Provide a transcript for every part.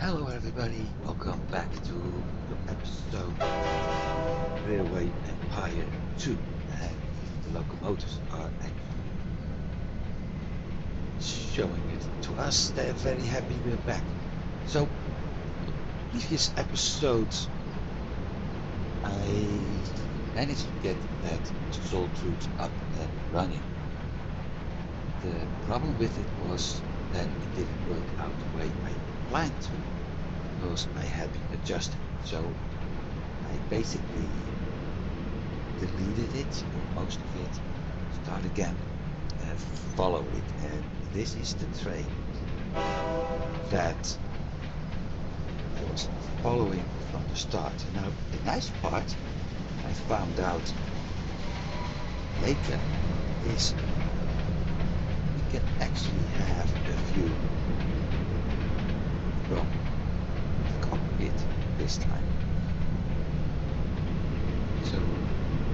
Hello everybody, welcome back to the episode Railway Empire 2, and the locomotives are actually showing it to us. They're very happy we're back. So, previous episodes I managed to get that salt route up and running. The problem with it was that it didn't work out the way I planned to, because I had been adjusting it. So I basically deleted it, or most of it, start again, follow it, and this is the train that I was following from the start. Now, the nice part I found out later is we can actually have a view from the cockpit this time. So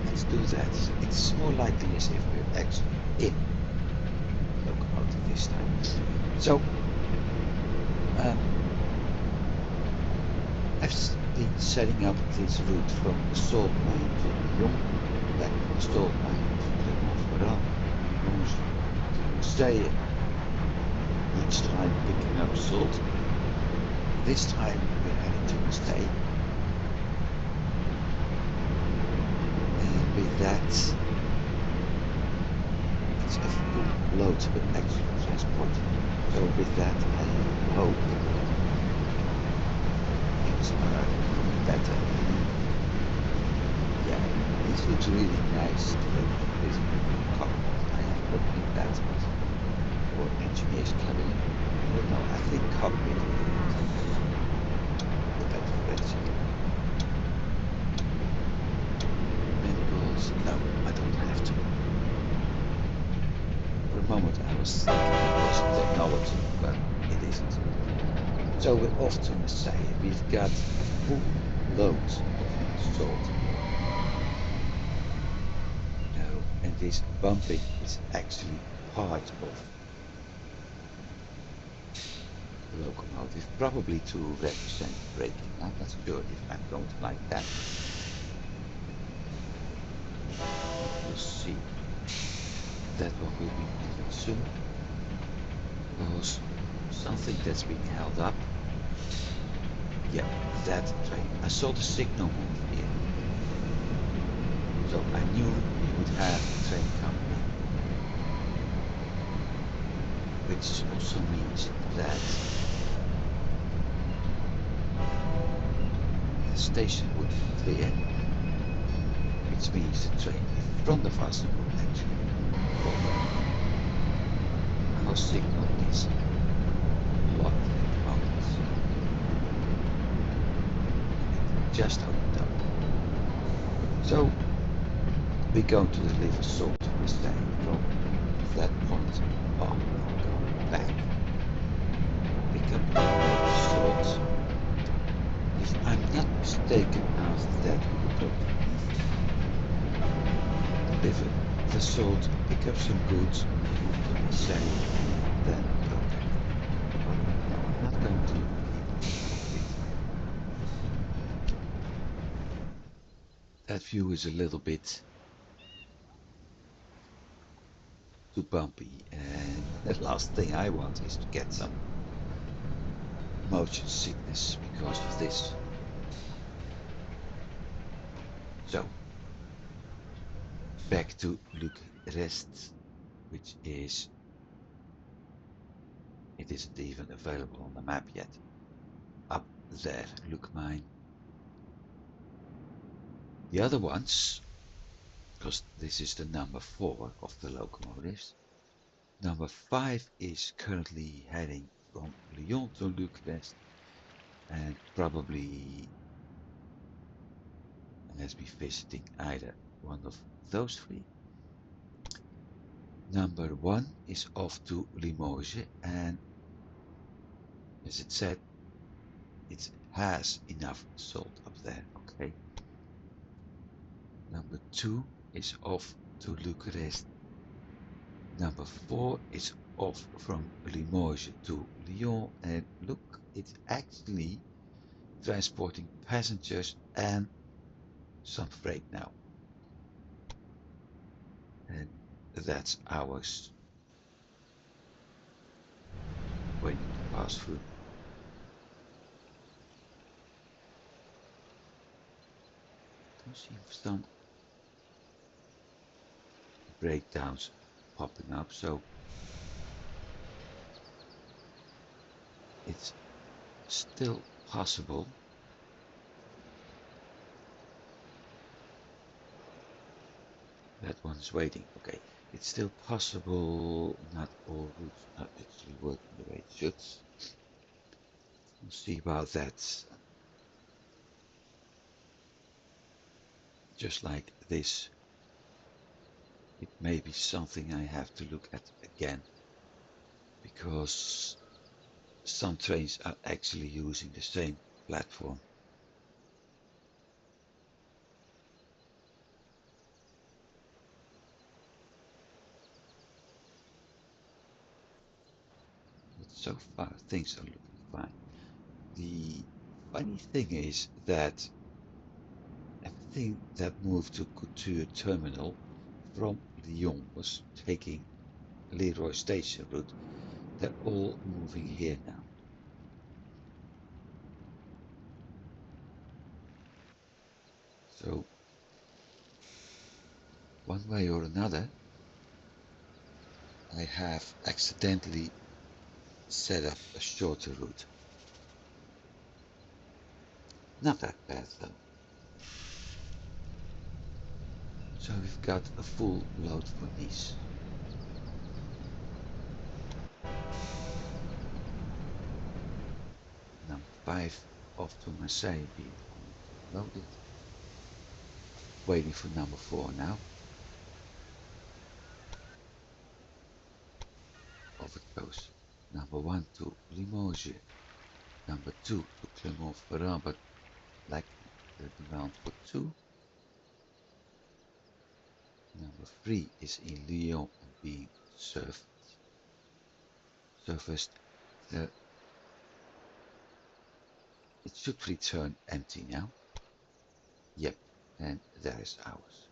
let's do that. It's more likely as if we're actually in the locomotive this time. So I've been setting up this route from the salt mine to Lyon, back from the salt mine to the Montferrand, Limoges to Marseille, each time picking up salt. This time we're heading to Marseille, and with that it's a full load but actually transport. So with that I hope things are better. Yeah, this looks really nice. This cockpit, I am looking at that, or engineer's cabin. I don't know, I think cockpit is the better phrase. Manuals, no, I don't have to. For a moment I was thinking it was technology, but it isn't. So we're off to Marseille. We've got full loads of salt. And this bumping is actually part of the locomotive, probably to represent braking. I'm not sure if I'm going to like that, but we'll see. That one will be moving soon, because something that's being held up. Yeah, that train. I saw the signal move in, so I knew we would have a train coming in, which also means that the station would be clear, which means the train in front of us would actually follow. Our signal is locked at the moment, so it just opened up. So we're going to deliver salt to Marseille. From that point on, we'll go back, pick up more salt. If I'm not mistaken, after that we will go to Nice, deliver the salt, pick up some goods, move to Marseille, then go back. But no, I'm not going to look in the cockpit. That view is a little bit too bumpy, and the last thing I want is to get some motion sickness because of this. So back to Luxery, which is, it isn't even available on the map yet. Up there, look mine. The other ones, because this is the number 4 of the locomotives. Number 5 is currently heading from Lyon to Luxery and probably has been visiting either one of those 3. Number 1 is off to Limoges, and as it said, it has enough salt up there. Okay. Number 2 is off to Luxery. Number 4 is off from Limoges to Lyon, and look, it's actually transporting passengers and some freight now. And that's hours waiting to pass through. Don't see some breakdowns popping up, so it's still possible. That one's waiting. Okay, it's still possible. Not all routes are actually working the way it should. We'll see about that. Just like this, it may be something I have to look at again, because some trains are actually using the same platform. But so far things are looking fine. The funny thing is that everything that moved to Couture Terminal from Lyon was taking Leroy Station route. They're all moving here now. So one way or another, I have accidentally set up a shorter route. Not that bad though. So we've got a full load for Nice. Number 5 off to Marseille being loaded. Waiting for number 4 now. Off it goes. Number 1 to Limoges. Number 2 to Clermont-Ferrand, but like the demand for 2. Number 3 is in Lyon and being serviced. It should return empty now. Yep, and there is ours.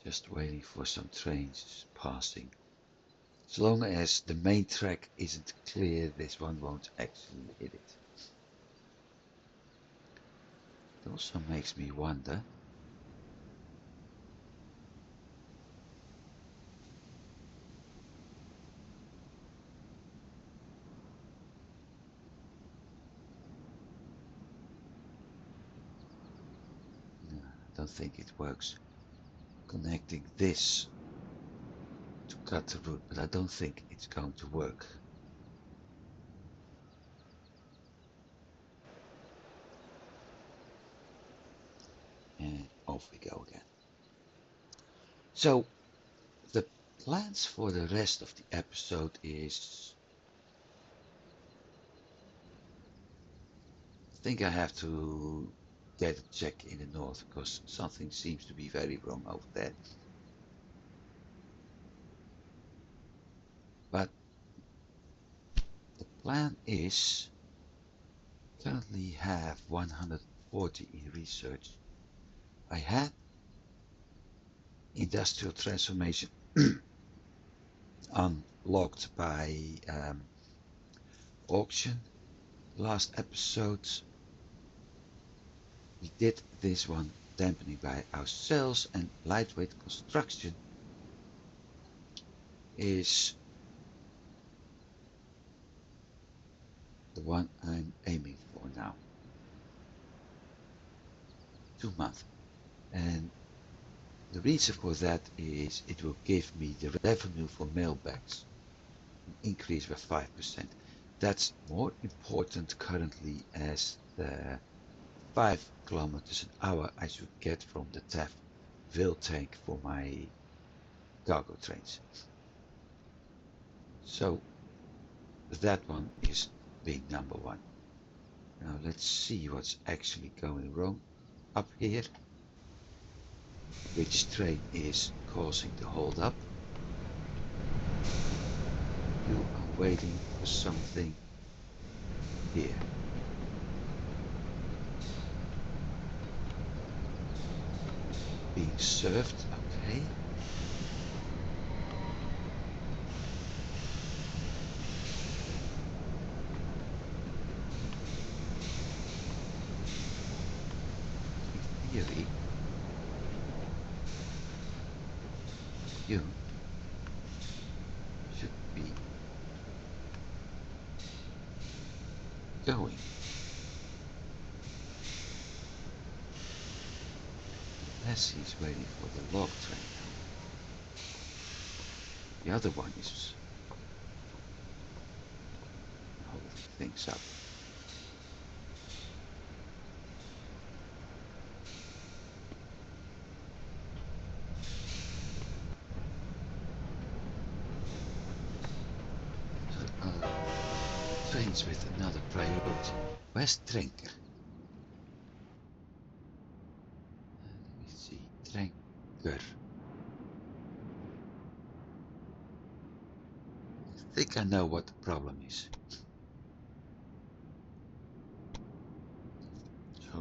Just waiting for some trains passing. As long as the main track isn't clear, this one won't actually hit it. It also makes me wonder, no, I don't think it works, connecting this to cut the route, but I don't think it's going to work. And off we go again. So the plans for the rest of the episode is, I think I have to get a check in the north because something seems to be very wrong over there. But the plan is currently have 140 in research. I had industrial transformation unlocked by auction last episode. We did this one dampening by ourselves, and lightweight construction is the one I'm aiming for now. 2 months. And the reason for that is it will give me the revenue for mailbags increase by 5%. That's more important currently as the 5 kilometers an hour I should get from the TAF will tank for my cargo trains. So that one is being number one. Now let's see what's actually going wrong up here. Which train is causing the hold up? You are waiting for something here. Being served, okay. In theory, you should be going. Unless he's waiting for the log train. The other one is holding things up. So, trains with another priority. Where's Trenker? Let me see. Trenker. I think I know what the problem is. So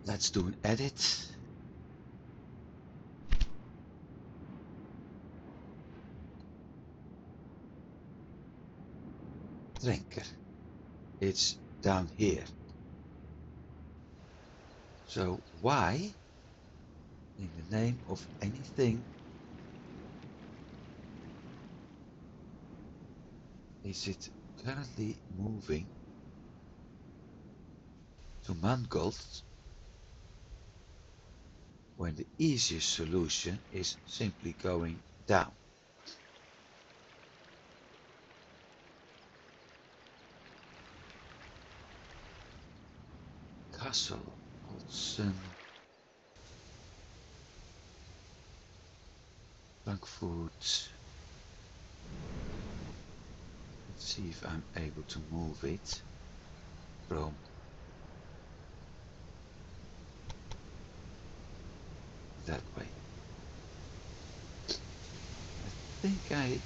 let's do an edit. Trenker. It's down here. So why, in the name of anything, is it currently moving to Mangold when the easiest solution is simply going down? Castle, Olsen, Frankfurt. Let's see if I'm able to move it from that way. I think I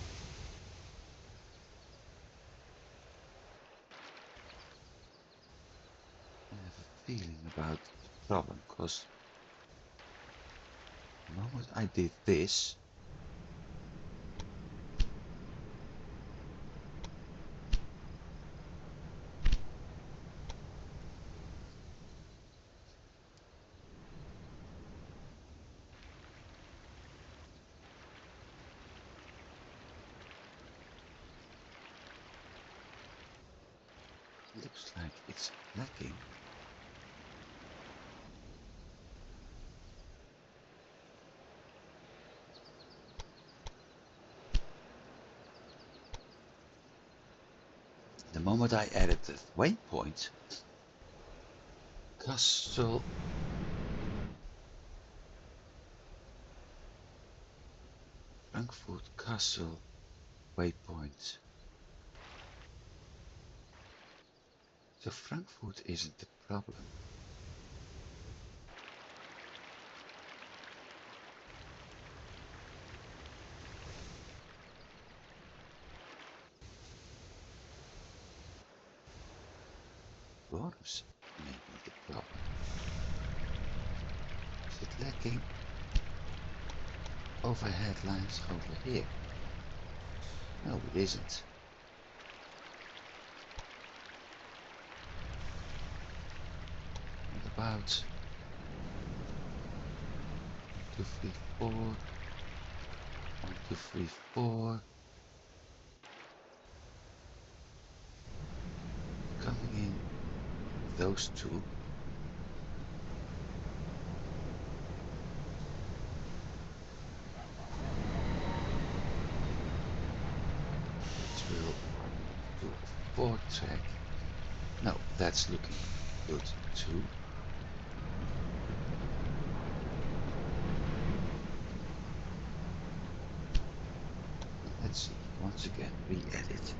have a feeling about the problem, because the moment I did this, it looks like it's lacking. The moment I added the waypoint, Castle Frankfurt Castle waypoint. So Frankfurt isn't the problem. Worms may be the problem. Is it lacking overhead lines over here? No, it isn't. What about 2, 3, 4, 1, 2, 3, 4? Coming in those two. Which will do a 4 track. No, that's looking good too. Once again, re-edit.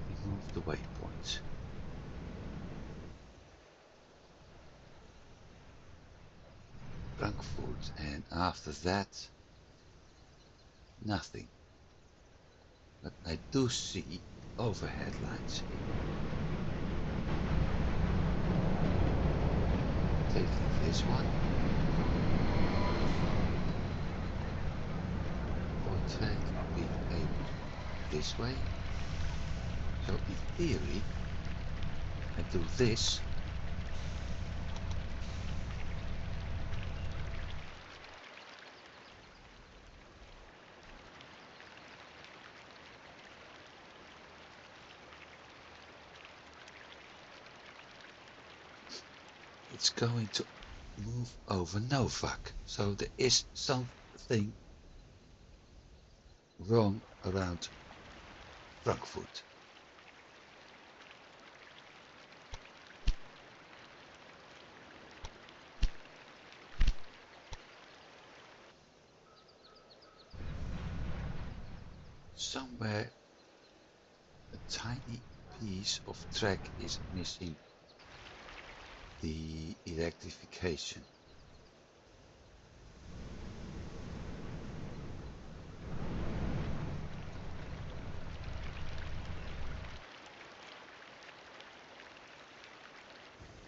Remove the waypoints. Frankfurt, and after that, nothing. But I do see overhead lines here. Taking this one. For track being able to this way. So in theory, I do this. It's going to move over Novak. So there is something wrong around Frankfurt. Somewhere a tiny piece of track is missing the electrification.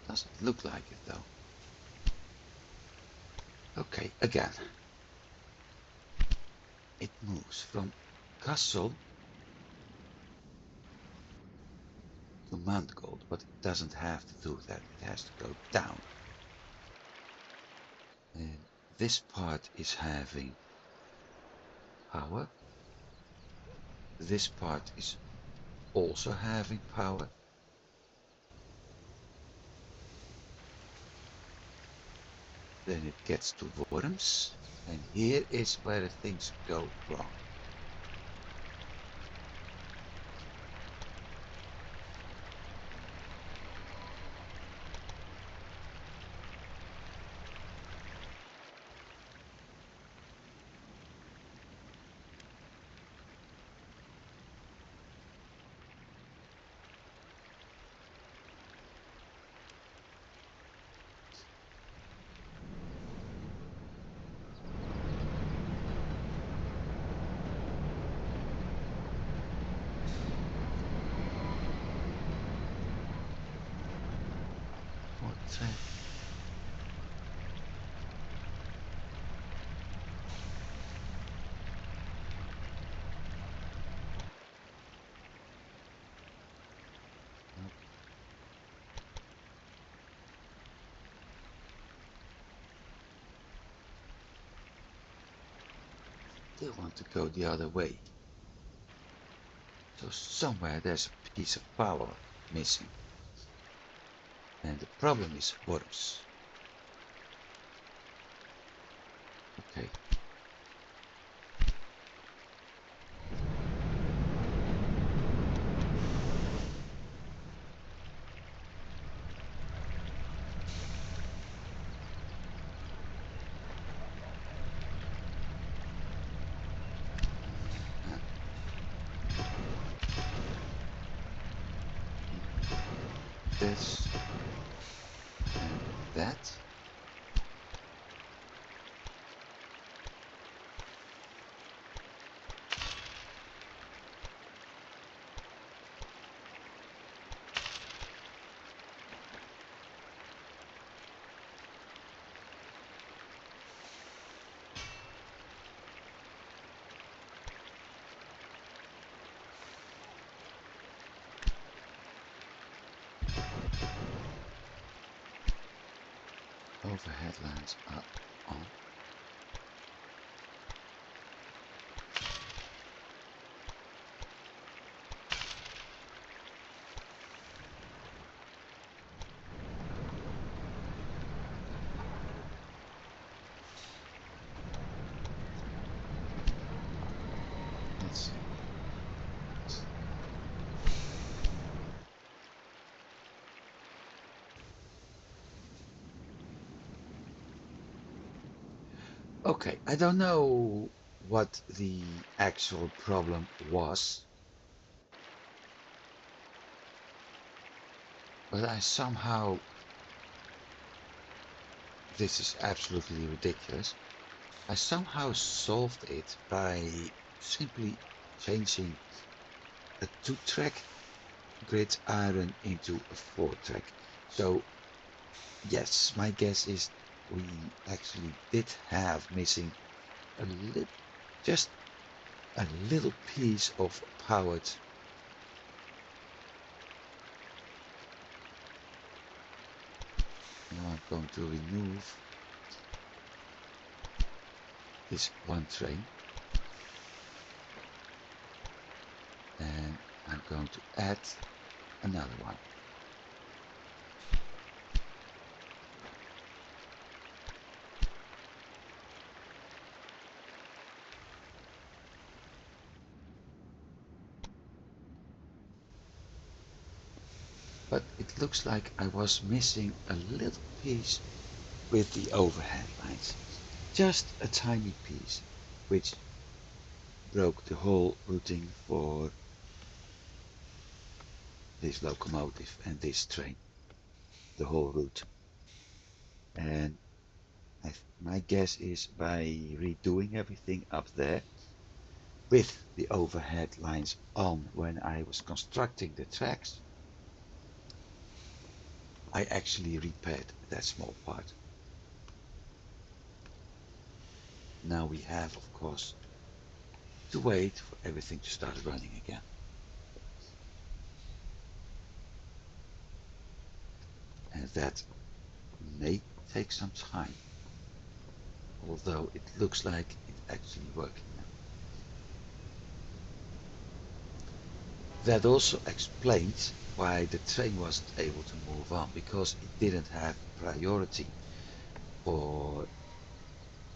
Doesn't look like it though. Okay, again. It moves from Kassel to Mangold, but it doesn't have to do that. It has to go down. And this part is having power. This part is also having power. Then it gets to Worms, and here is where things go wrong. What's that? Nope. Still want to go the other way. So somewhere there's a piece of power missing. And the problem is Worms. Okay. This and that. Overhead lines are on. Let's see. Okay, I don't know what the actual problem was, but I somehow, this is absolutely ridiculous, I somehow solved it by simply changing a 2-track grid iron into a 4-track. So yes, my guess is we actually did have missing a little, just a little piece of powered. Now I'm going to remove this one train and I'm going to add another one. But it looks like I was missing a little piece with the overhead lines. Just a tiny piece, which broke the whole routing for this locomotive and this train, the whole route. And my guess is by redoing everything up there with the overhead lines on when I was constructing the tracks, I actually repaired that small part. Now we have, of course, to wait for everything to start running again. And that may take some time, although it looks like it's actually working now. That also explains why the train wasn't able to move on, because it didn't have priority for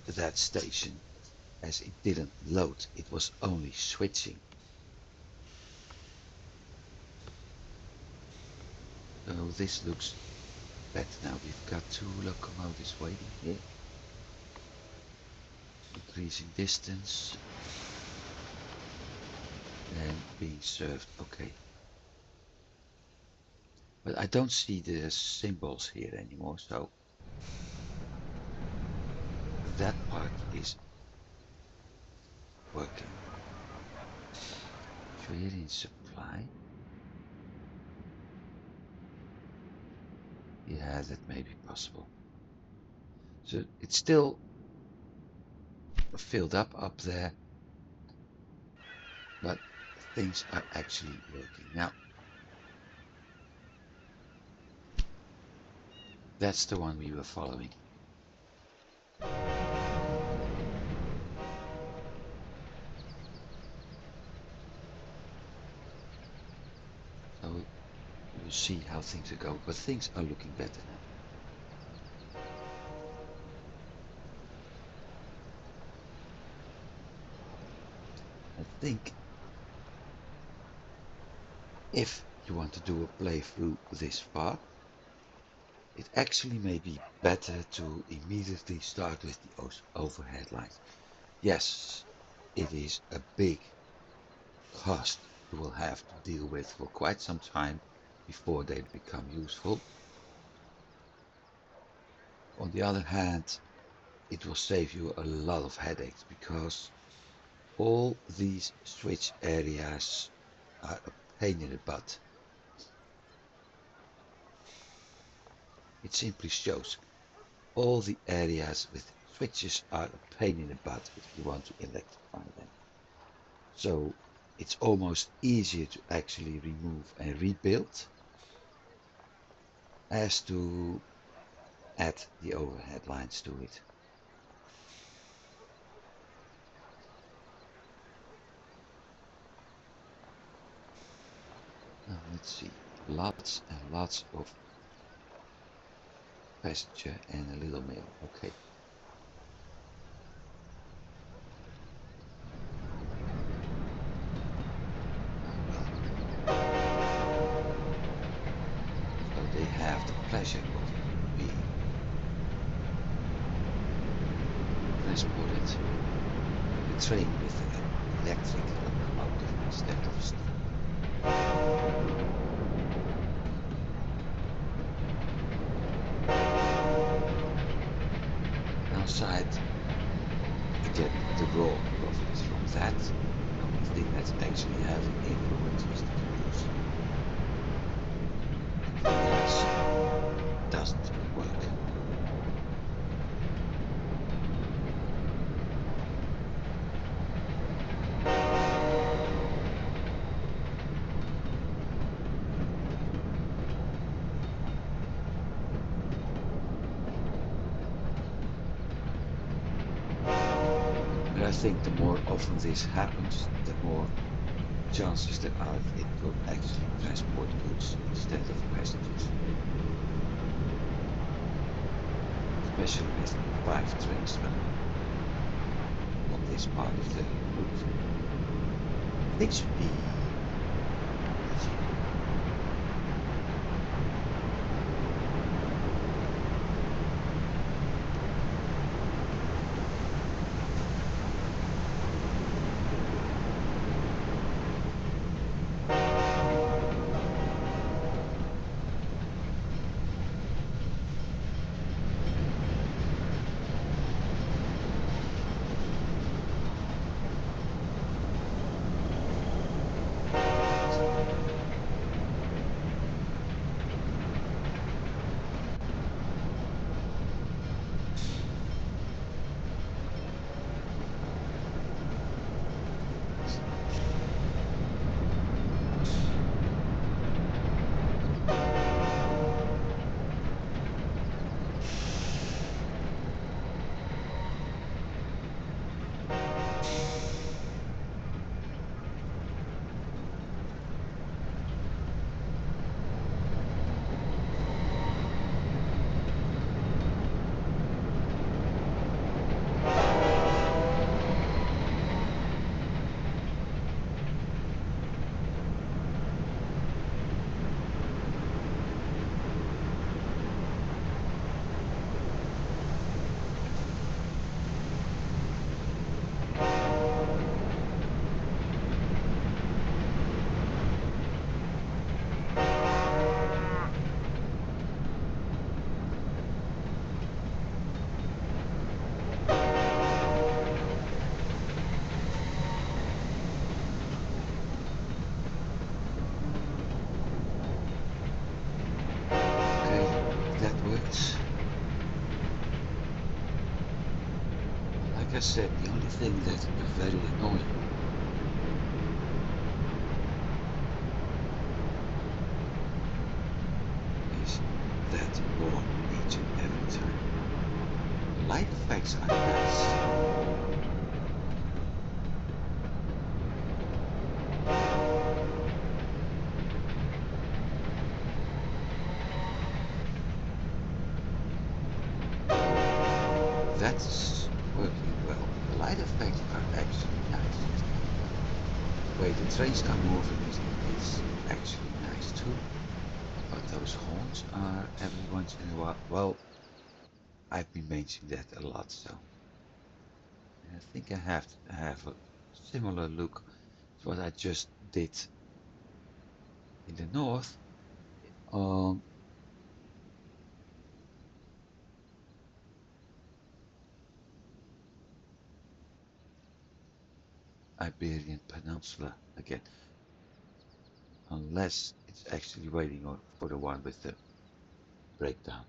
that station, as it didn't load, it was only switching. So this looks better now. We've got 2 locomotives waiting here. Increasing distance and being served. Okay. But I don't see the symbols here anymore, so that part is working. Trading supply. Yeah, that may be possible. So it's still filled up there, but things are actually working. Now, that's the one we were following. So we'll see how things are going, but things are looking better now. I think if you want to do a playthrough this far, it actually may be better to immediately start with the overhead lines. Yes, it is a big cost you will have to deal with for quite some time before they become useful. On the other hand, it will save you a lot of headaches, because all these switch areas are a pain in the butt. It simply shows all the areas with switches are a pain in the butt if you want to electrify them. So it's almost easier to actually remove and rebuild as to add the overhead lines to it. Now let's see, lots and lots of passenger and a little mail. Okay. So they have the pleasure of being transported a train with an electric locomotive instead of steam. Outside, again, the raw profits from that. The only thing that's actually having influence is the pollution. Everything else doesn't work. And I think the more often this happens, the more chances there are that it will actually transport goods instead of passengers. Especially with 5 trains running on this part of the route. Things should be easy. Okay, that works. Like I said, the only thing that's very annoying is that roar each and every time. The light effects are nice. That's working well. The light effects are actually nice. The way the trains are moving is actually nice too. But those horns are every once in a while. Well, I've been mentioning that a lot, so I think I have to have a similar look to what I just did in the north on Iberian Peninsula again, unless it's actually waiting for the one with the breakdown.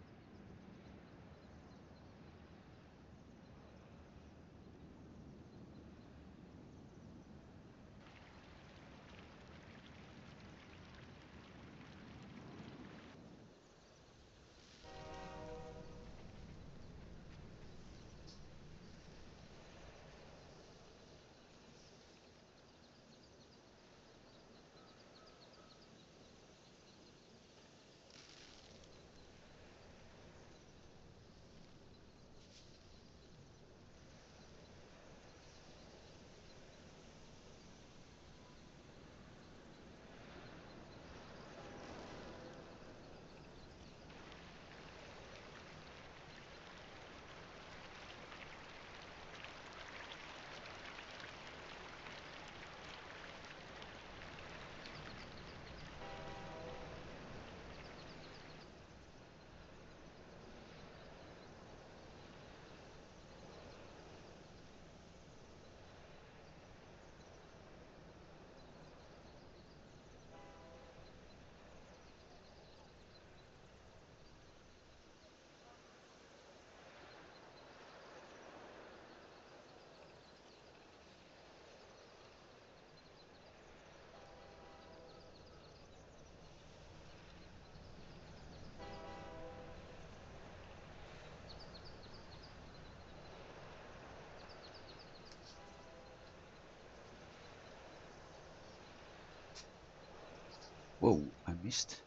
Whoa, I missed.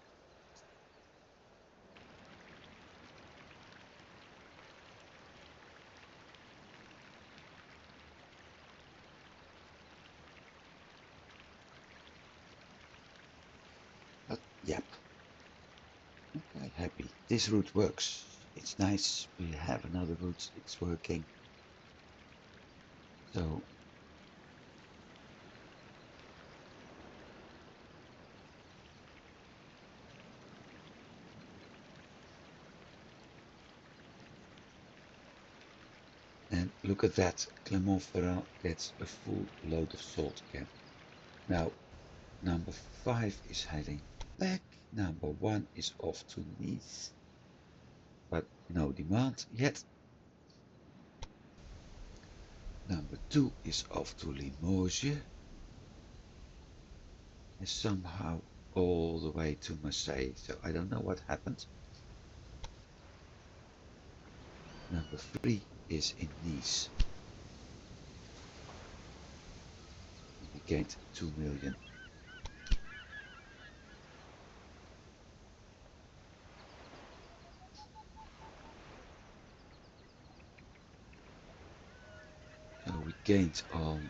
But yep, I'm quite happy. This route works. It's nice. We have another route. It's working. So and look at that. Clermont-Ferrand gets a full load of salt again. Now number 5 is heading back. Number 1 is off to Nice, but no demand yet. Number 2 is off to Limoges and somehow all the way to Marseille. So I don't know what happened. Number 3 is in Nice. And we gained 2 million. So we gained on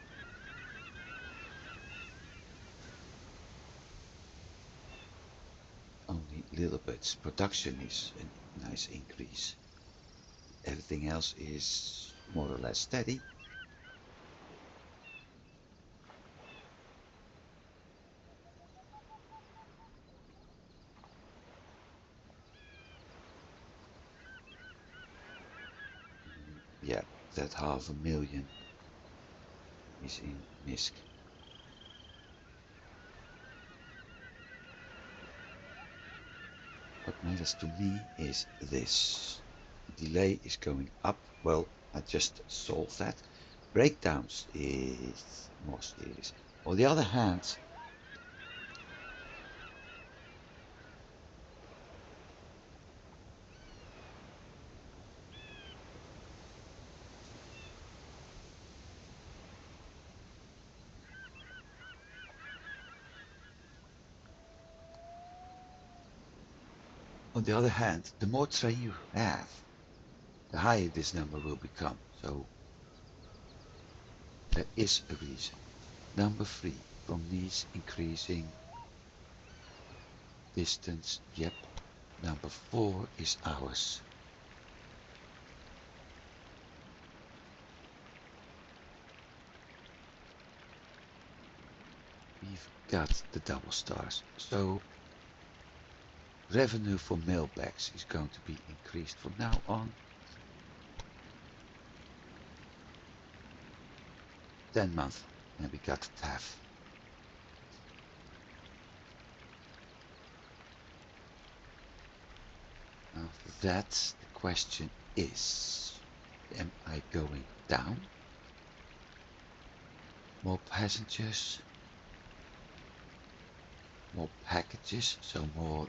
only little bits. Production is a nice increase. Everything else is more or less steady. Yeah, that 500,000 is in MISC. What matters to me is this. Delay is going up. Well, I just solved that. Breakdowns is more serious. On the other hand, the more train you have, the higher this number will become. So there is a reason. Number 3, from Nice increasing distance. Yep. Number 4 is ours. We've got the double stars. So revenue for mailbags is going to be increased from now on. 10 months, and we got TAF. After that, the question is, am I going down? More passengers, more packages, so more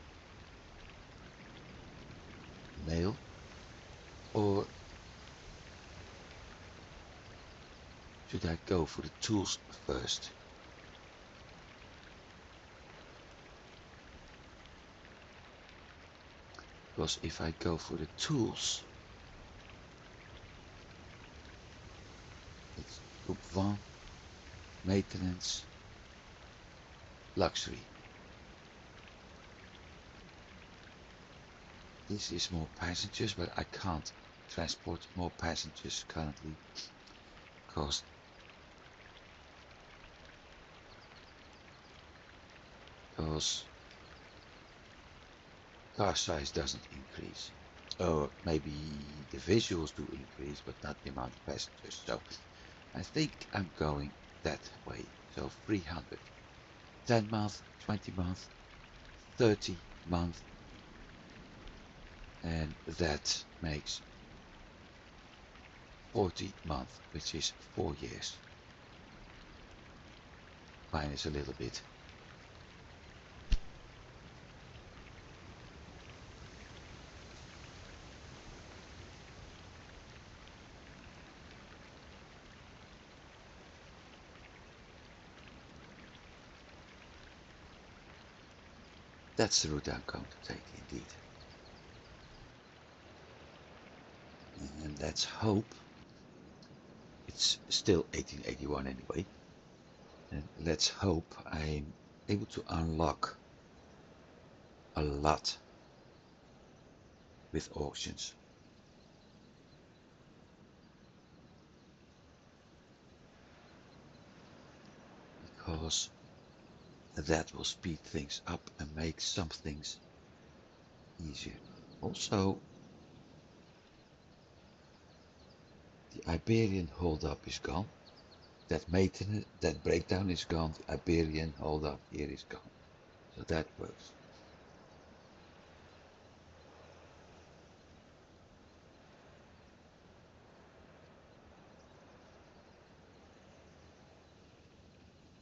mail, or should I go for the tools first? Because if I go for the tools, it's Group 1, maintenance, luxury. This is more passengers, but I can't transport more passengers currently because car size doesn't increase. Or maybe the visuals do increase, but not the amount of passengers. So I think I'm going that way. So 300. 10 month, 20 month, 30 month, and that makes 40 month, which is 4 years. Minus a little bit. That's the route I'm going to take indeed. And let's hope it's still 1881 anyway. And let's hope I'm able to unlock a lot with auctions. Because that will speed things up and make some things easier. Also, the Iberian hold-up is gone. That maintenance, that breakdown is gone. The Iberian hold-up here is gone. So that works.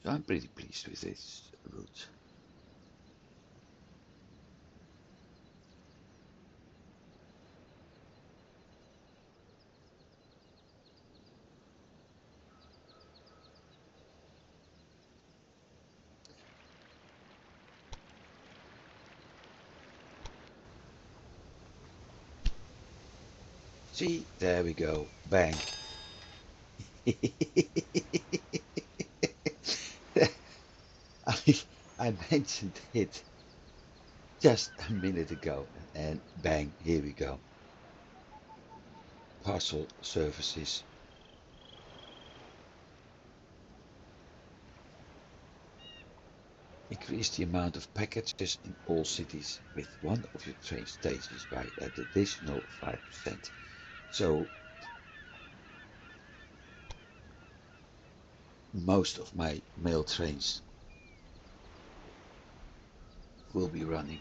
So I'm pretty pleased with this route. See, there we go. Bang. I, I mentioned it just a minute ago, and bang, here we go. Parcel services. Increase the amount of packages in all cities with one of your train stations by an additional 5%. So most of my mail trains will be running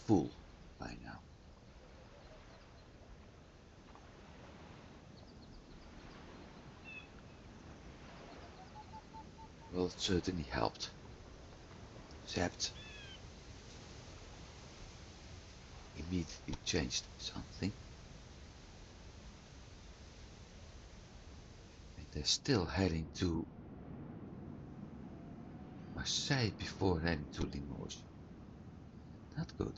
full by now. Well, it certainly helped. Except immediately changed something. And they're still heading to Marseille before heading to Limoges. Not good.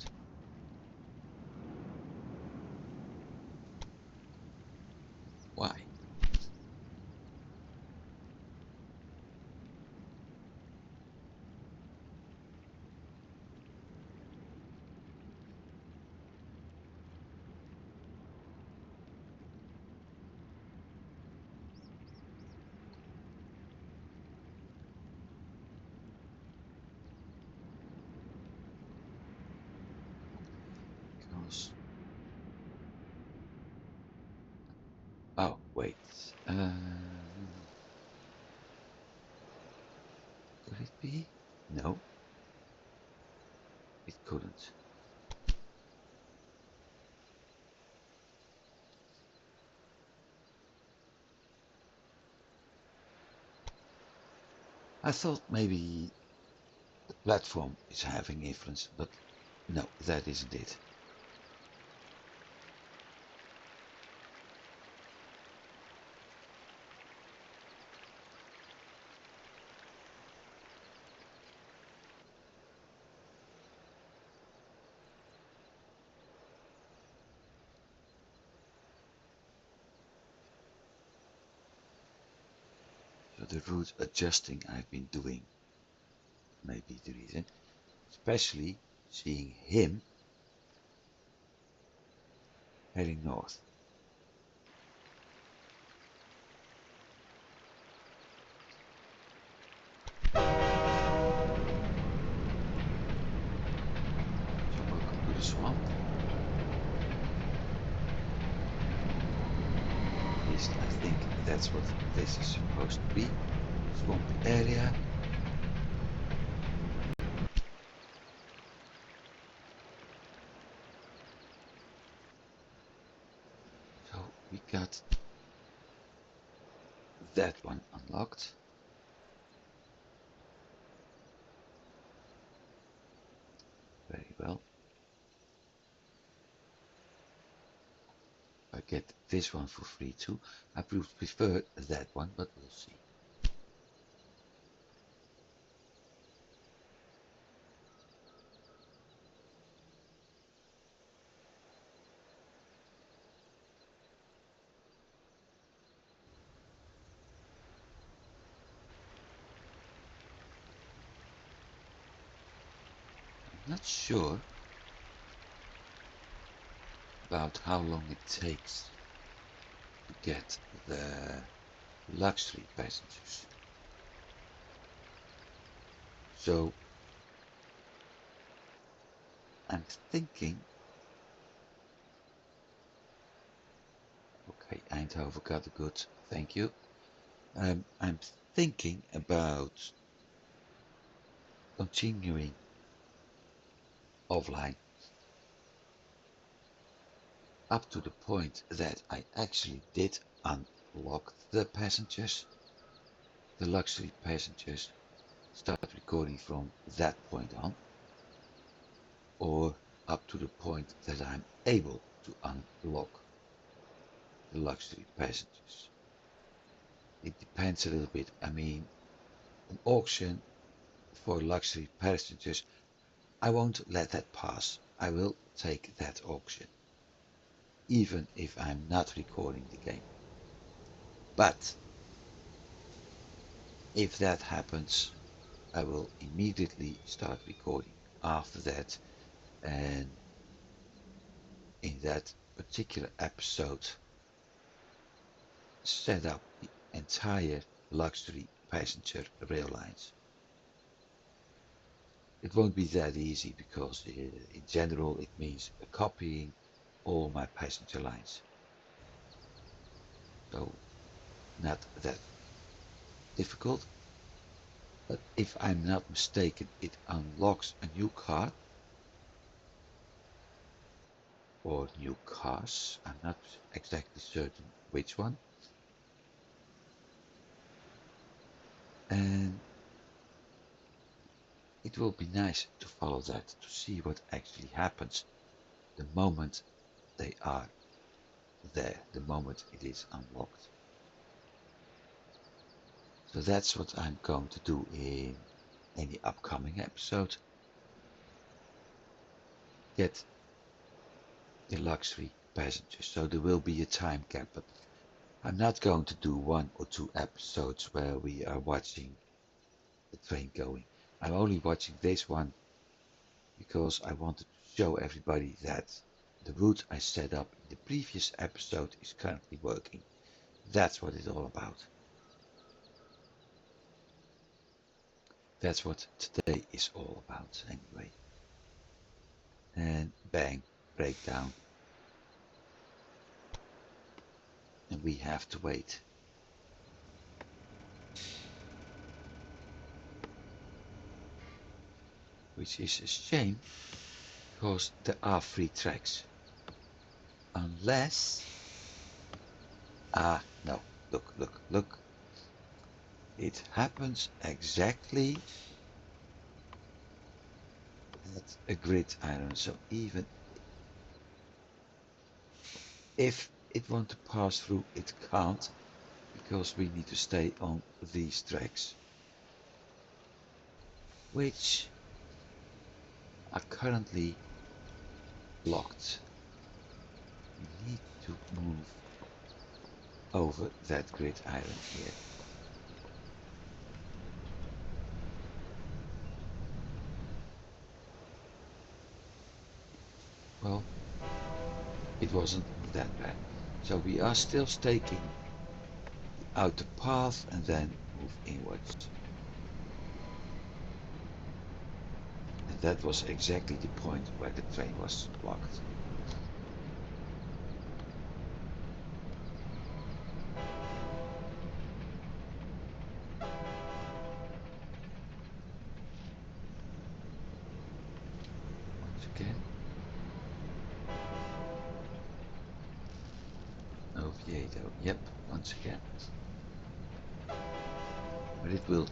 Why? Because... Oh, wait. Could it be? No, it couldn't. I thought maybe the platform is having influence, but no, that isn't it. So the route adjusting I've been doing may be the reason, especially seeing him heading north. So welcome to the swamp. At least I think that's what this is supposed to be. Swamp area. So we got that one unlocked. Very well. I get this one for free too. I prefer that one, but we'll see. not sure about how long it takes to get the luxury passengers. So I'm thinking, okay, Eindhoven got a good, thank you. I'm thinking about continuing offline up to the point that I actually did unlock the passengers, the luxury passengers, start recording from that point on, or up to the point that I'm able to unlock the luxury passengers. It depends a little bit. I mean, an auction for luxury passengers, I won't let that pass. I will take that auction, even if I'm not recording the game. But if that happens, I will immediately start recording after that, and in that particular episode set up the entire luxury passenger rail lines. It won't be that easy because in general it means copying all my passenger lines. So not that difficult, but if I'm not mistaken, it unlocks a new car or new cars. I'm not exactly certain which one. And it will be nice to follow that, to see what actually happens the moment they are there, the moment it is unlocked. So that's what I'm going to do in any upcoming episode. Get the luxury passengers. So there will be a time cap, but I'm not going to do 1 or 2 episodes where we are watching the train going. I'm only watching this one because I wanted to show everybody that the route I set up in the previous episode is currently working. That's what it's all about. That's what today is all about anyway. And bang, breakdown. And we have to wait. Which is a shame because there are 3 tracks. Unless... no, look. It happens exactly at a grid iron. So even if it wants to pass through, it can't because we need to stay on these tracks, which are currently blocked. We need to move over that grid iron here. Well, it wasn't that bad. So we are still taking the outer path and then move inwards. And that was exactly the point where the train was blocked. Once again. Oviedo, yep, once again. But it will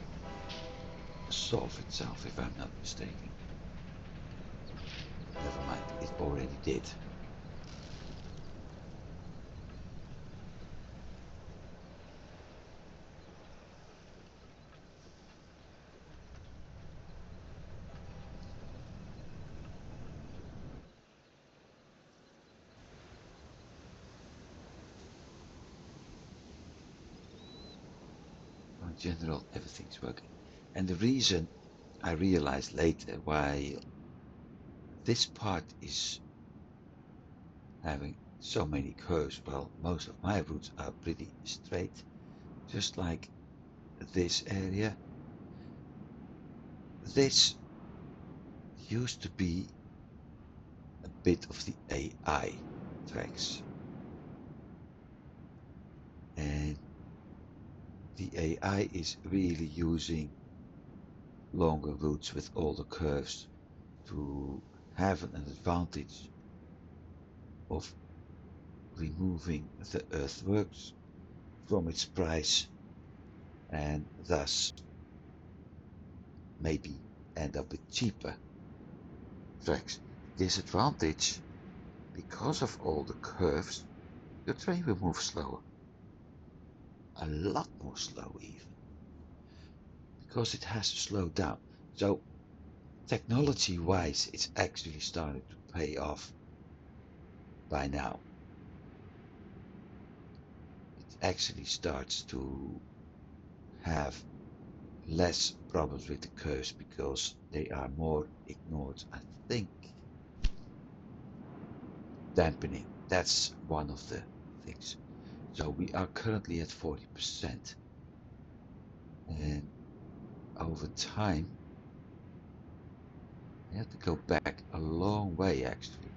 solve itself if I'm not mistaken. Never mind, it already did. In general, everything's working. And the reason I realized later why this part is having so many curves. Well, most of my routes are pretty straight, just like this area. This used to be a bit of the AI tracks, and the AI is really using longer routes with all the curves to have an advantage of removing the earthworks from its price and thus maybe end up with cheaper tracks. Disadvantage, because of all the curves, your train will move slower. A lot more slow even. Because it has to slow down. So technology wise, it's actually starting to pay off by now. It actually starts to have less problems with the curves because they are more ignored. I think dampening, that's one of the things. So we are currently at 40%, and over time I have to go back a long way actually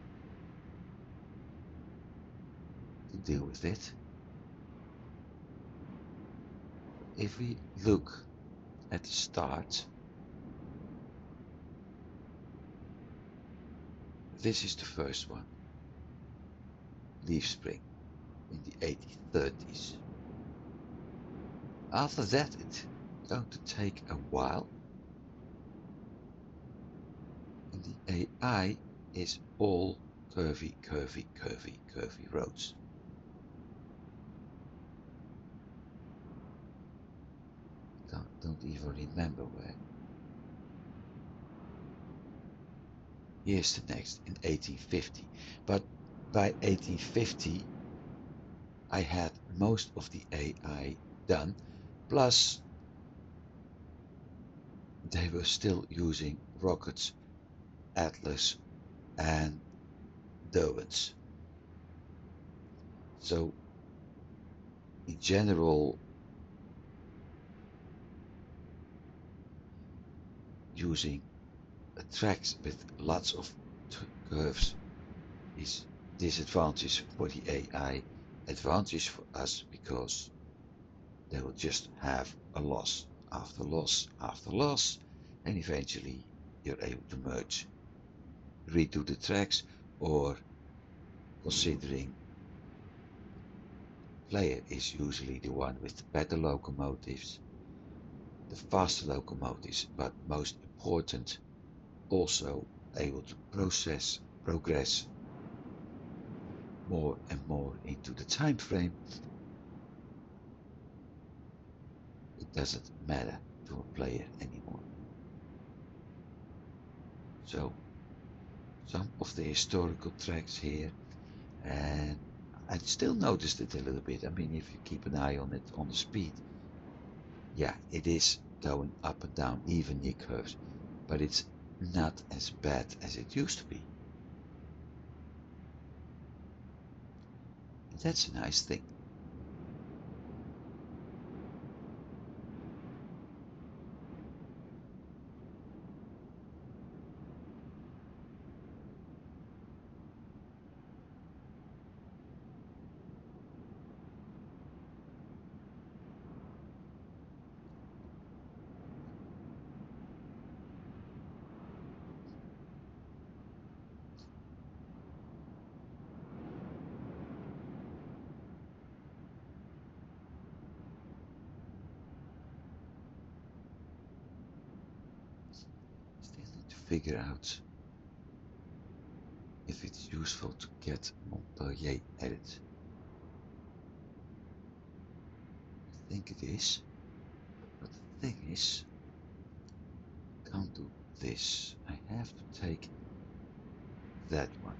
to deal with it. If we look at the start, this is the first one, leaf spring in the 1830s. After that it's going to take a while, and the AI is all curvy, curvy, curvy, curvy roads. Don't even remember where. Here's the next in 1850. But by 1850 I had most of the AI done, plus they were still using rockets, Atlas and Derwents. So in general, using tracks with lots of curves is disadvantage for the AI, advantage for us because they will just have a loss after loss after loss, and eventually you're able to merge, redo the tracks, or considering player is usually the one with the better locomotives, the faster locomotives, but most important, also able to progress more and more into the time frame. It doesn't matter to a player anymore. So some of the historical tracks here, and I still noticed it a little bit. I mean, if you keep an eye on it on the speed, yeah, it is going up and down, even near curves, but it's not as bad as it used to be. And that's a nice thing. Still need to figure out if it's useful to get Montpellier added. I think it is, but the thing is, I can't do this. I have to take that one.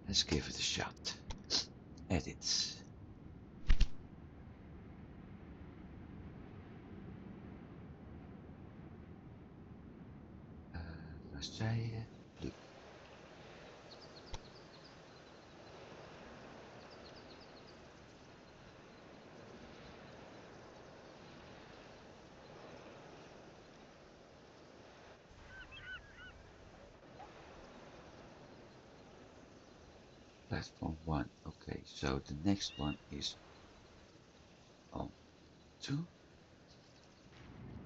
Let's give it a shot. Edit. Marseille, Luc. Platform 1. Okay, so the next one is on 2.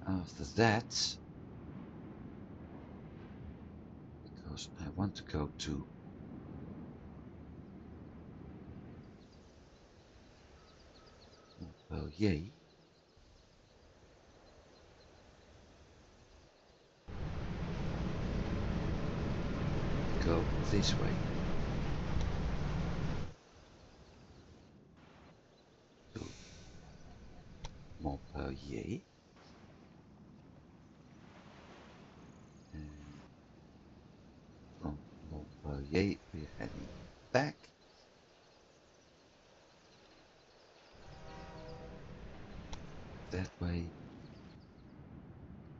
After that, because I want to go to Montpellier, go this way to Montpellier. And from Montpellier, we're heading back. That way.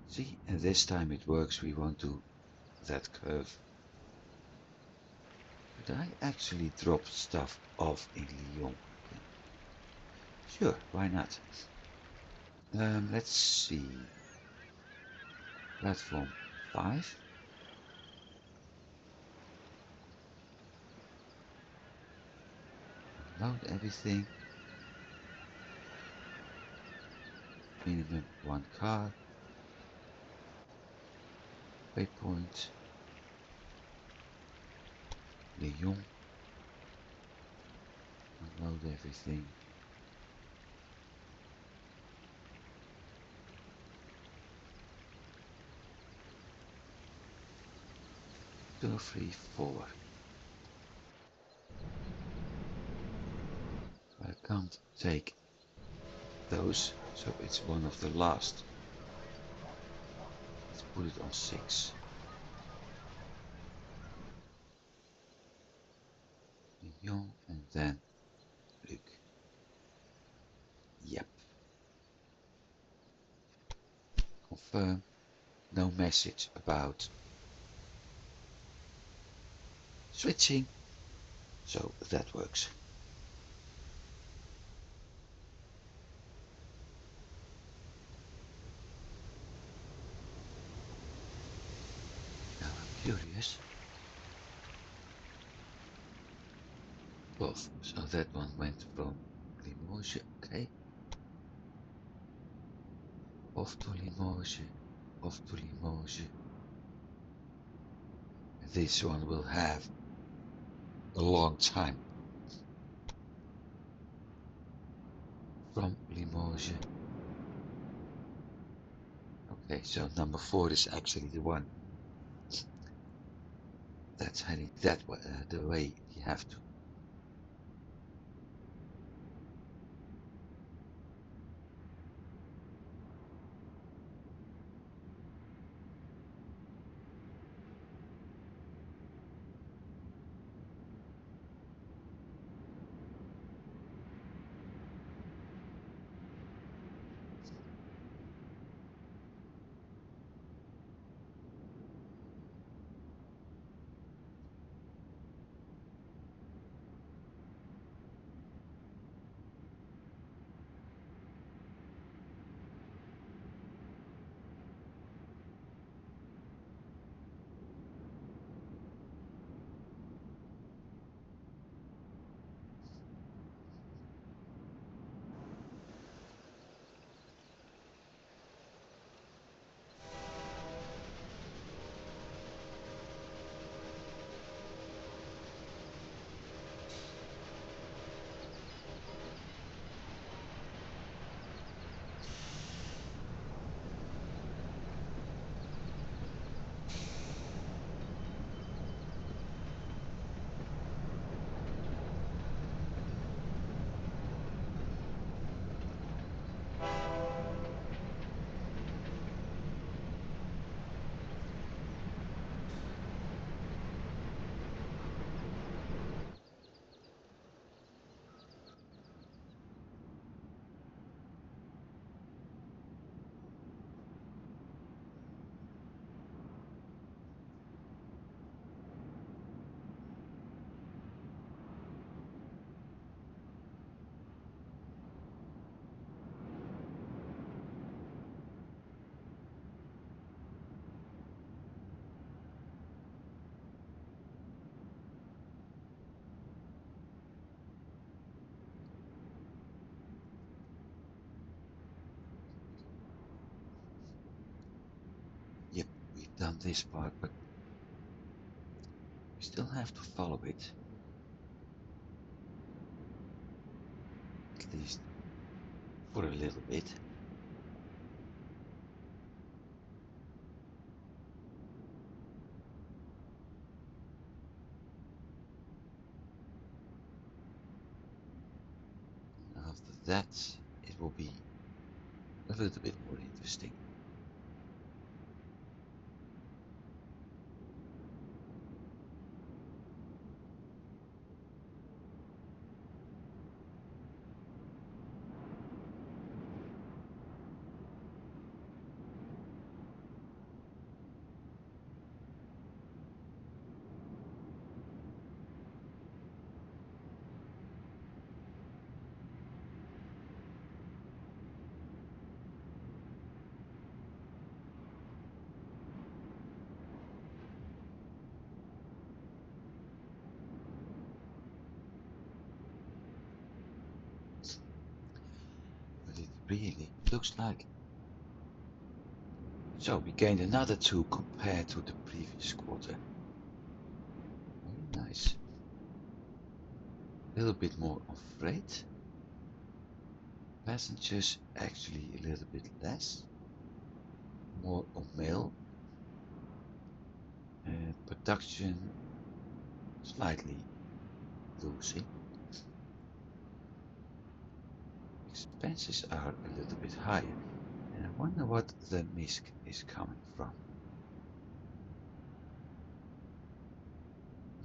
See, and this time it works. We won't do that curve. Could I actually drop stuff off in Lyon? Okay. Sure, why not? Let's see. Platform 5. Load everything. Minimum 1 car. Waypoint. Lyon. Unload everything. 2, 3, 4. I can't take those, so it's one of the last. Let's put it on 6. Lyon and then Luc. Yep. Confirm. No message about switching, so that works. Now I'm curious. 12, so that one went from Limoges, okay. Off to Limoges, off to Limoges. This one will have a long time. From Limoges. Okay, so number 4 is actually the one that's heading that way, the way you have to. this part, but we still have to follow it, at least for a little bit. And after that, it will be a little bit more interesting. But it really looks like. So we gained another 2 compared to the previous quarter. Very nice. A little bit more on freight. Passengers actually a little bit less. More on mail. And production slightly losing. Expenses are a little bit higher. And I wonder what the misc is coming from.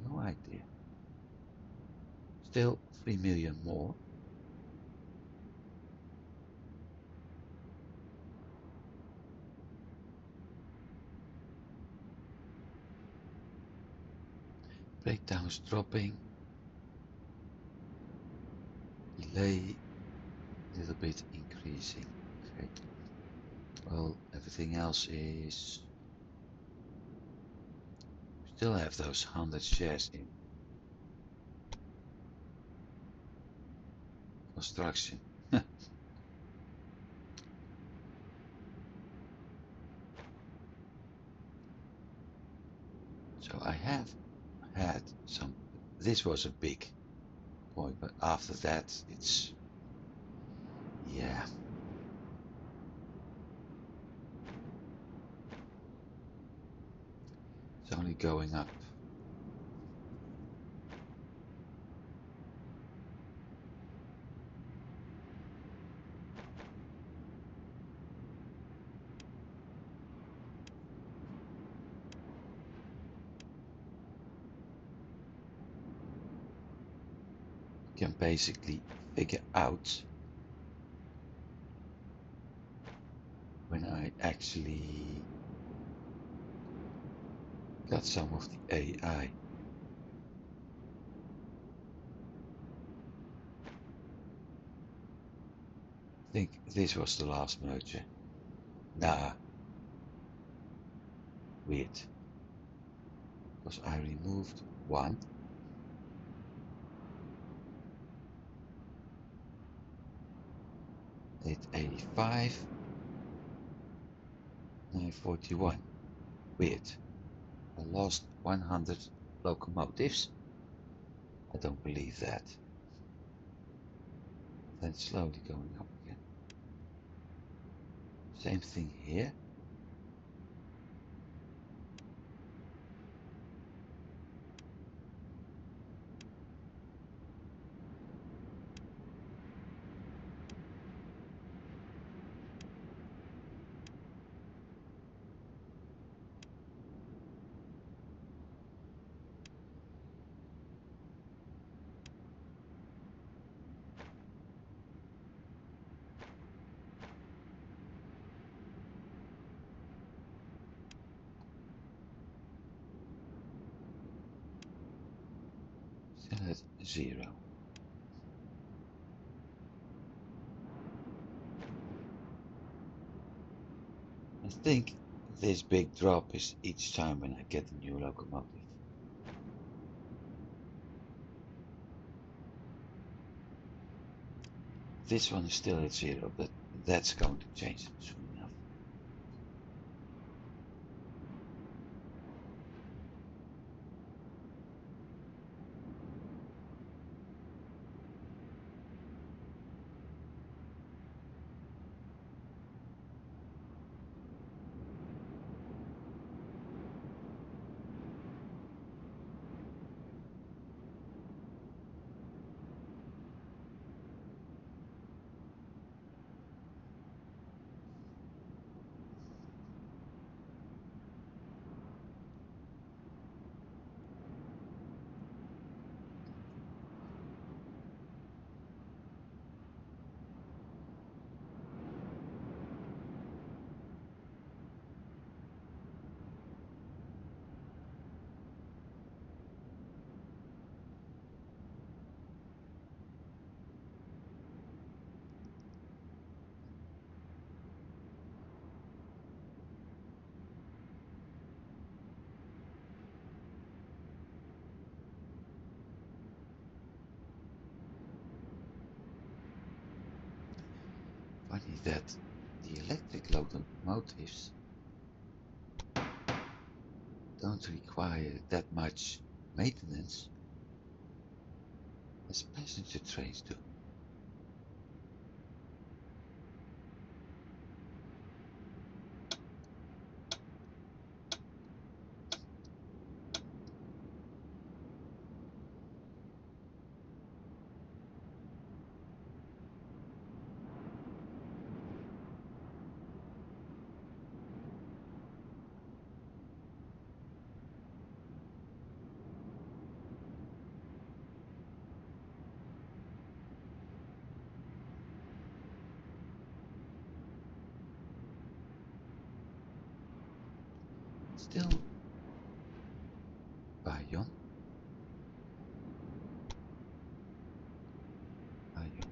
No idea. Still 3 million more. Breakdowns dropping. Delay a little bit increasing. Okay. Well, everything else is. We still have those 100 shares in construction. So I have had some. This was a big point, but after that, it's. Yeah. It's only going up. You can basically figure out when I actually got some of the AI. I think this was the last merger. Nah, weird. Because I removed one. At 85, 941. Weird. I lost 100 locomotives. I don't believe that. Then slowly going up again. Same thing here. Still at 0. I think this big drop is each time when I get a new locomotive. This one is still at 0, but that's going to change soon enough. Funny that the electric locomotives don't require that much maintenance as passenger trains do. Still, Bayon, Bayon.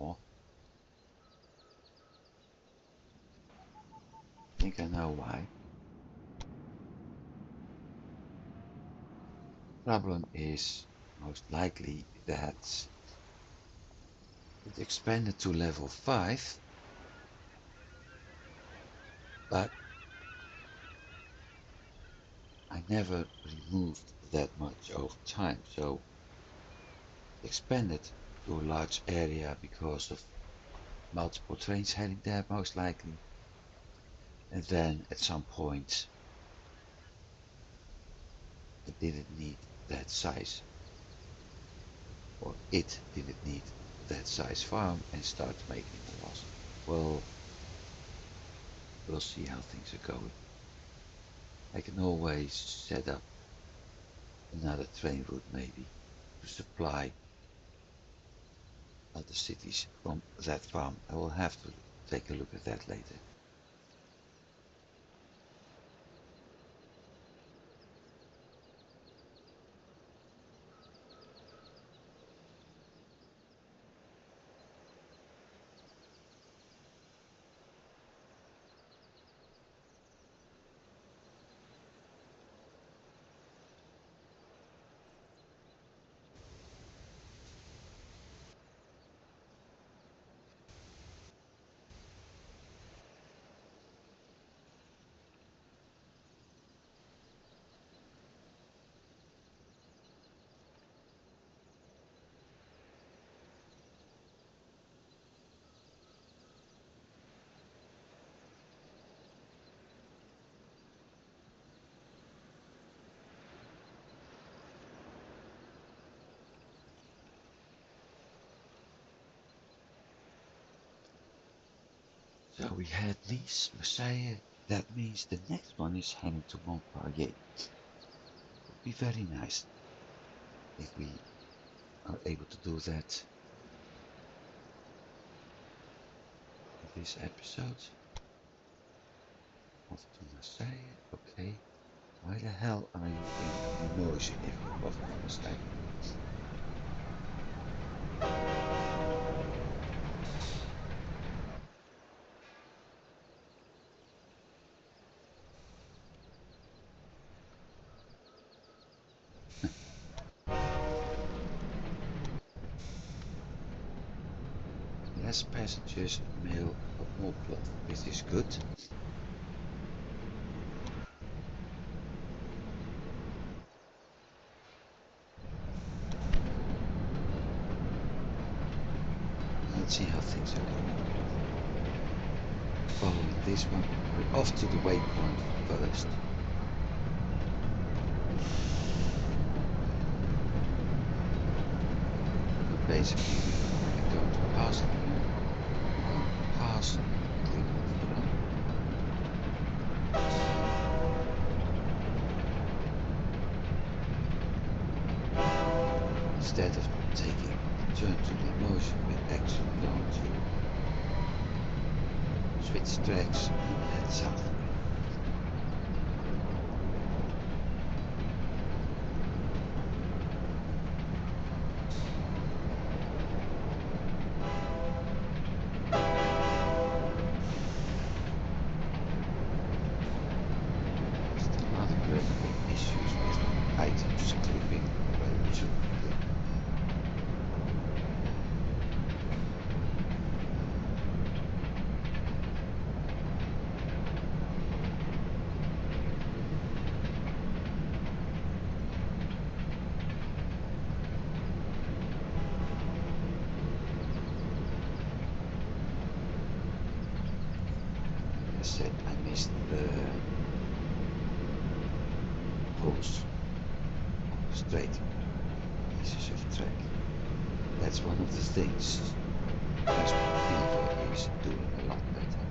Oh, I think I know why. Problem is most likely that it expanded to level 5, but I never removed that much over time, so it expanded to a large area because of multiple trains heading there most likely, and then at some point it didn't need that size, or it didn't need that size farm and started making a loss. Well, we'll see how things are going. I can always set up another train route maybe to supply other cities from that farm. I will have to take a look at that later. So we had Nice, Marseille. That means the next one is heading to Montpellier. Would be very nice if we are able to do that in this episode. Off to Marseille, okay. Why the hell are you in Limoges if you're off to Marseille? Less passengers, mail, but more plot. This is good. Let's see how things are going. Following this one, we're off to the waypoint first. But basically, we're going past Lyon, we're going past Clermont-Ferrand. Instead of taking the turn to Limoges, we're actually going to switch tracks and head south again. I said, I missed the holes on the straight pieces of track. That's one of the things this Vivo is doing a lot better.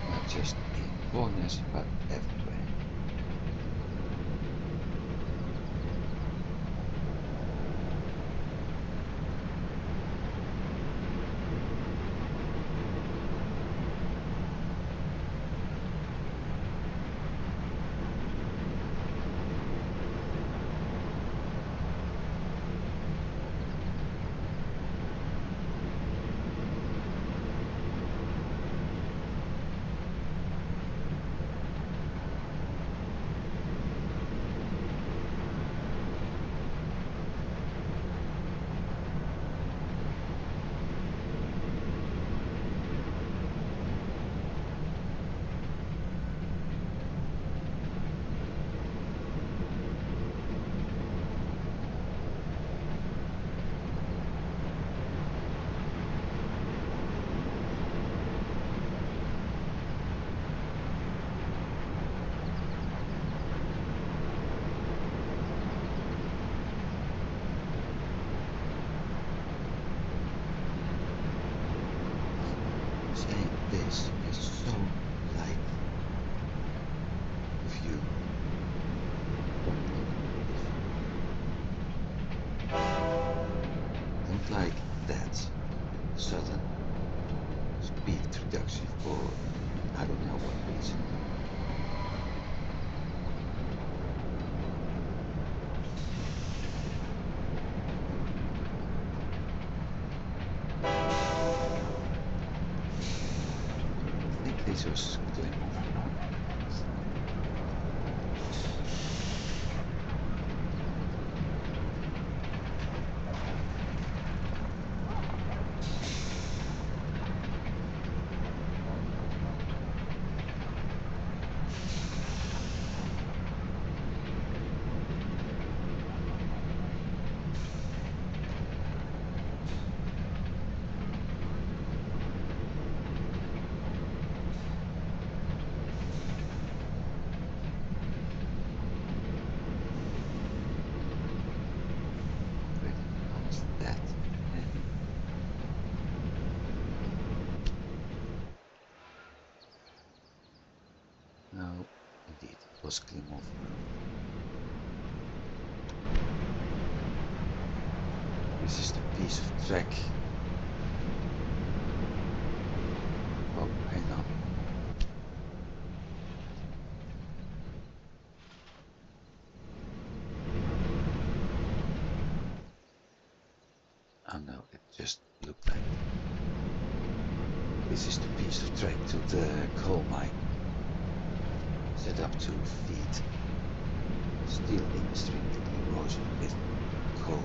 Not just in corners, but everywhere. Saying this is so like the view don't like that sudden speed reduction for I don't know what reason. I think this was clean. Already passed that and no, indeed, it was Klimov. This is the piece of track. Oh, hang on. Oh no, it just looked like it. This is the piece of track to the coal mine, set up to feed steel industry to erosion with coal.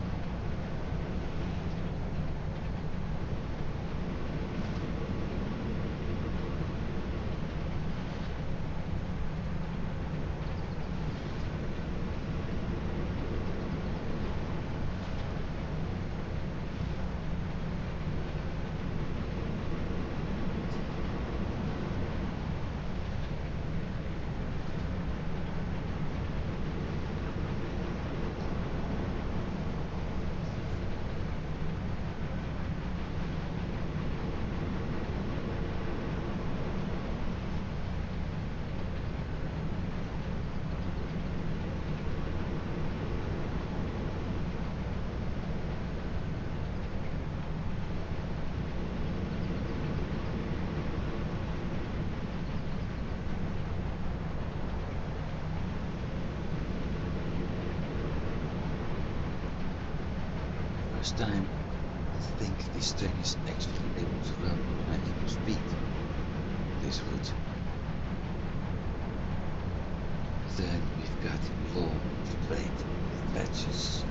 First time I think this train is actually able to run at full speed on this route. Then we've got long straight stretches.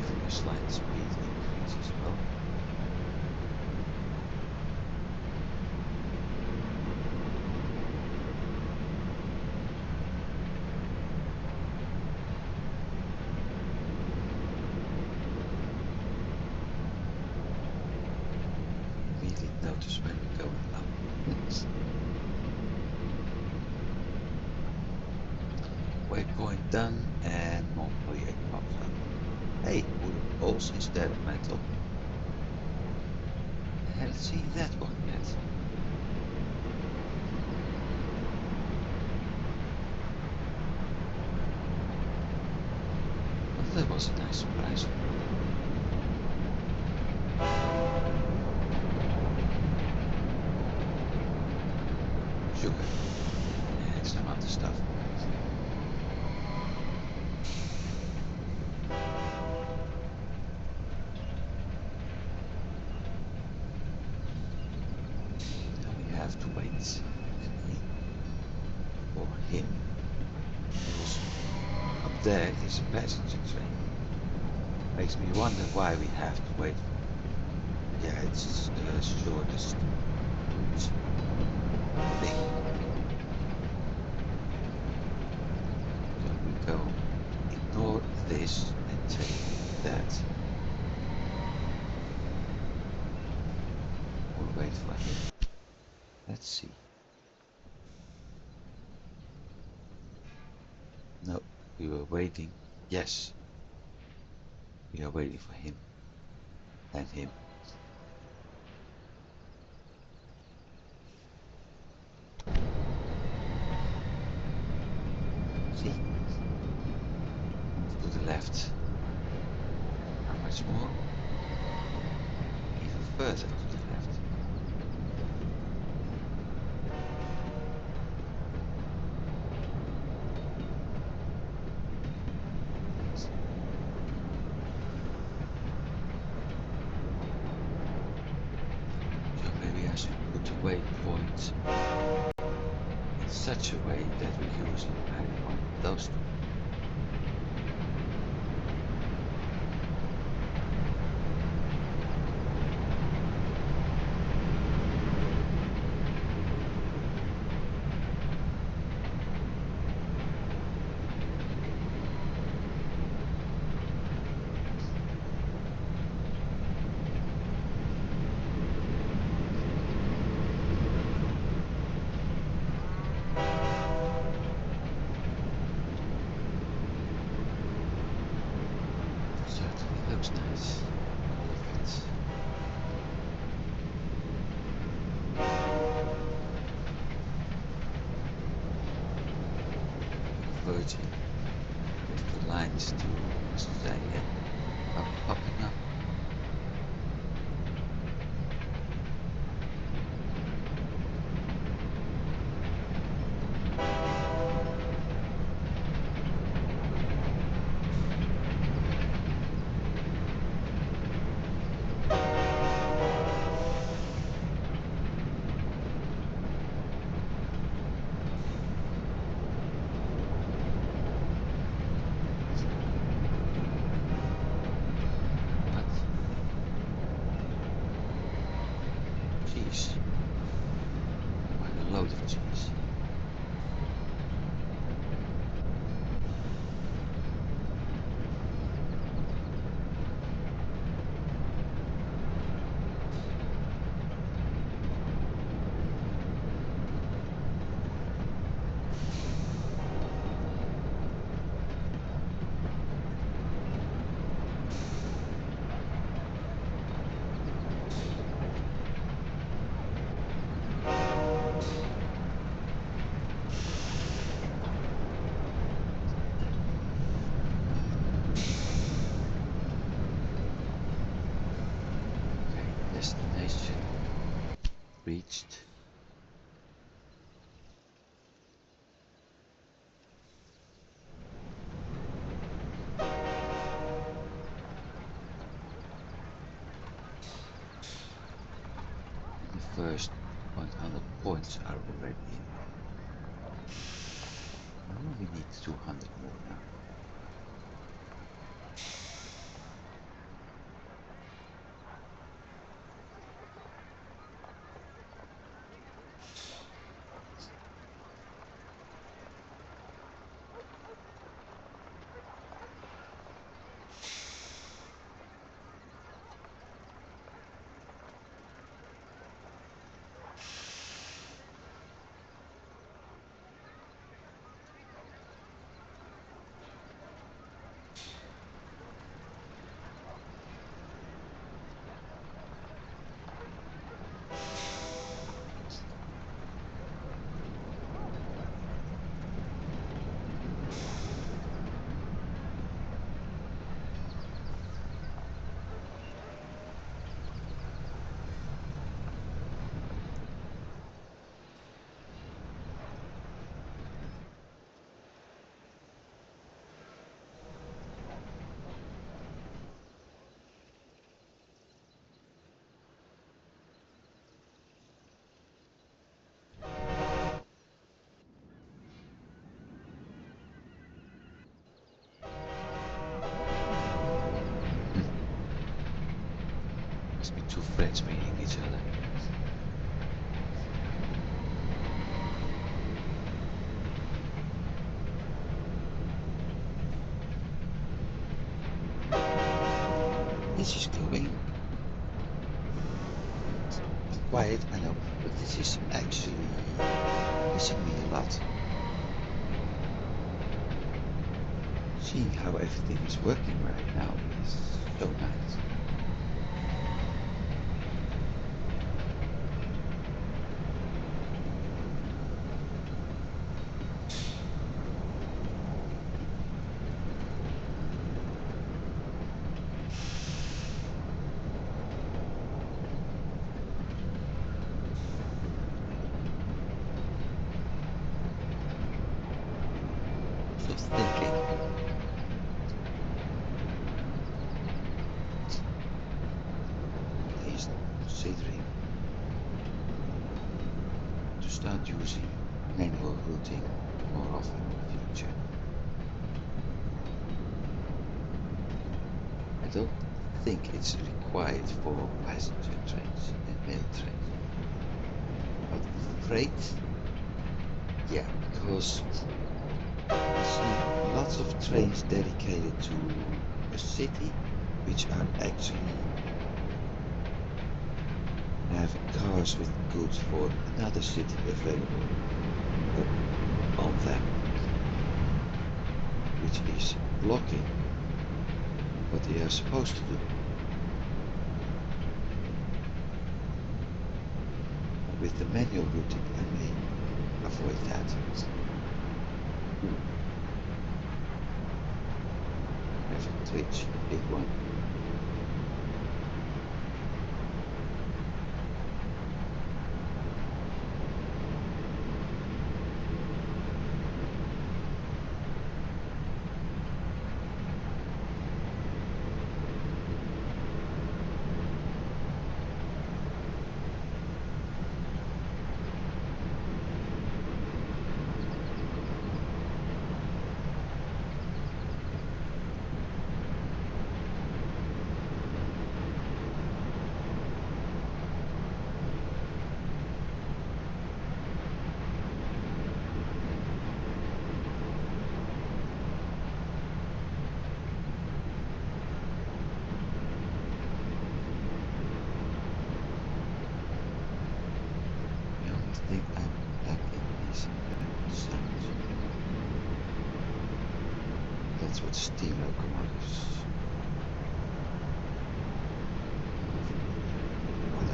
expecting a slight speed increase as well. Immediately notice when we're going low. Waypoint done and 1.8 pops up. Hey, wooden poles instead of metal. I hadn't seen that one yet. Well, that was a nice surprise. Sugar and some other stuff. Now we have to wait for him. Because up there is a passenger train. Makes me wonder why we have to wait for him. Yeah, it's the shortest route. I think. So we go ignore this and take that. We'll wait for him. Let's see. No, we were waiting. Yes, we are waiting for him and him. See? Move to the left. How much more? Even further to the left. So maybe I should put the waypoint in such a way that we use either one of those two. Certainly looks nice. Perfect. Converging with the lines to say popping up. What? Cheese. Quite a load of cheese. Okay, destination reached. And the first 100 points are already in. We only need 200 more now. Must be two friends meeting each other. This is going quiet, I know, but this is actually missing me a lot. Seeing how everything is working right now is so nice. So thinking, at least considering to start using manual routing more often in the future. I don't think it's required for passenger trains and mail trains. But freight, yeah, because I see lots of trains dedicated to a city, which are actually having cars with goods for another city available on them, which is blocking what they are supposed to do. With the manual routing, I may avoid that. There's a glitch, a big one. The only thing I'm lacking is sound. That's what steam locomotives, what I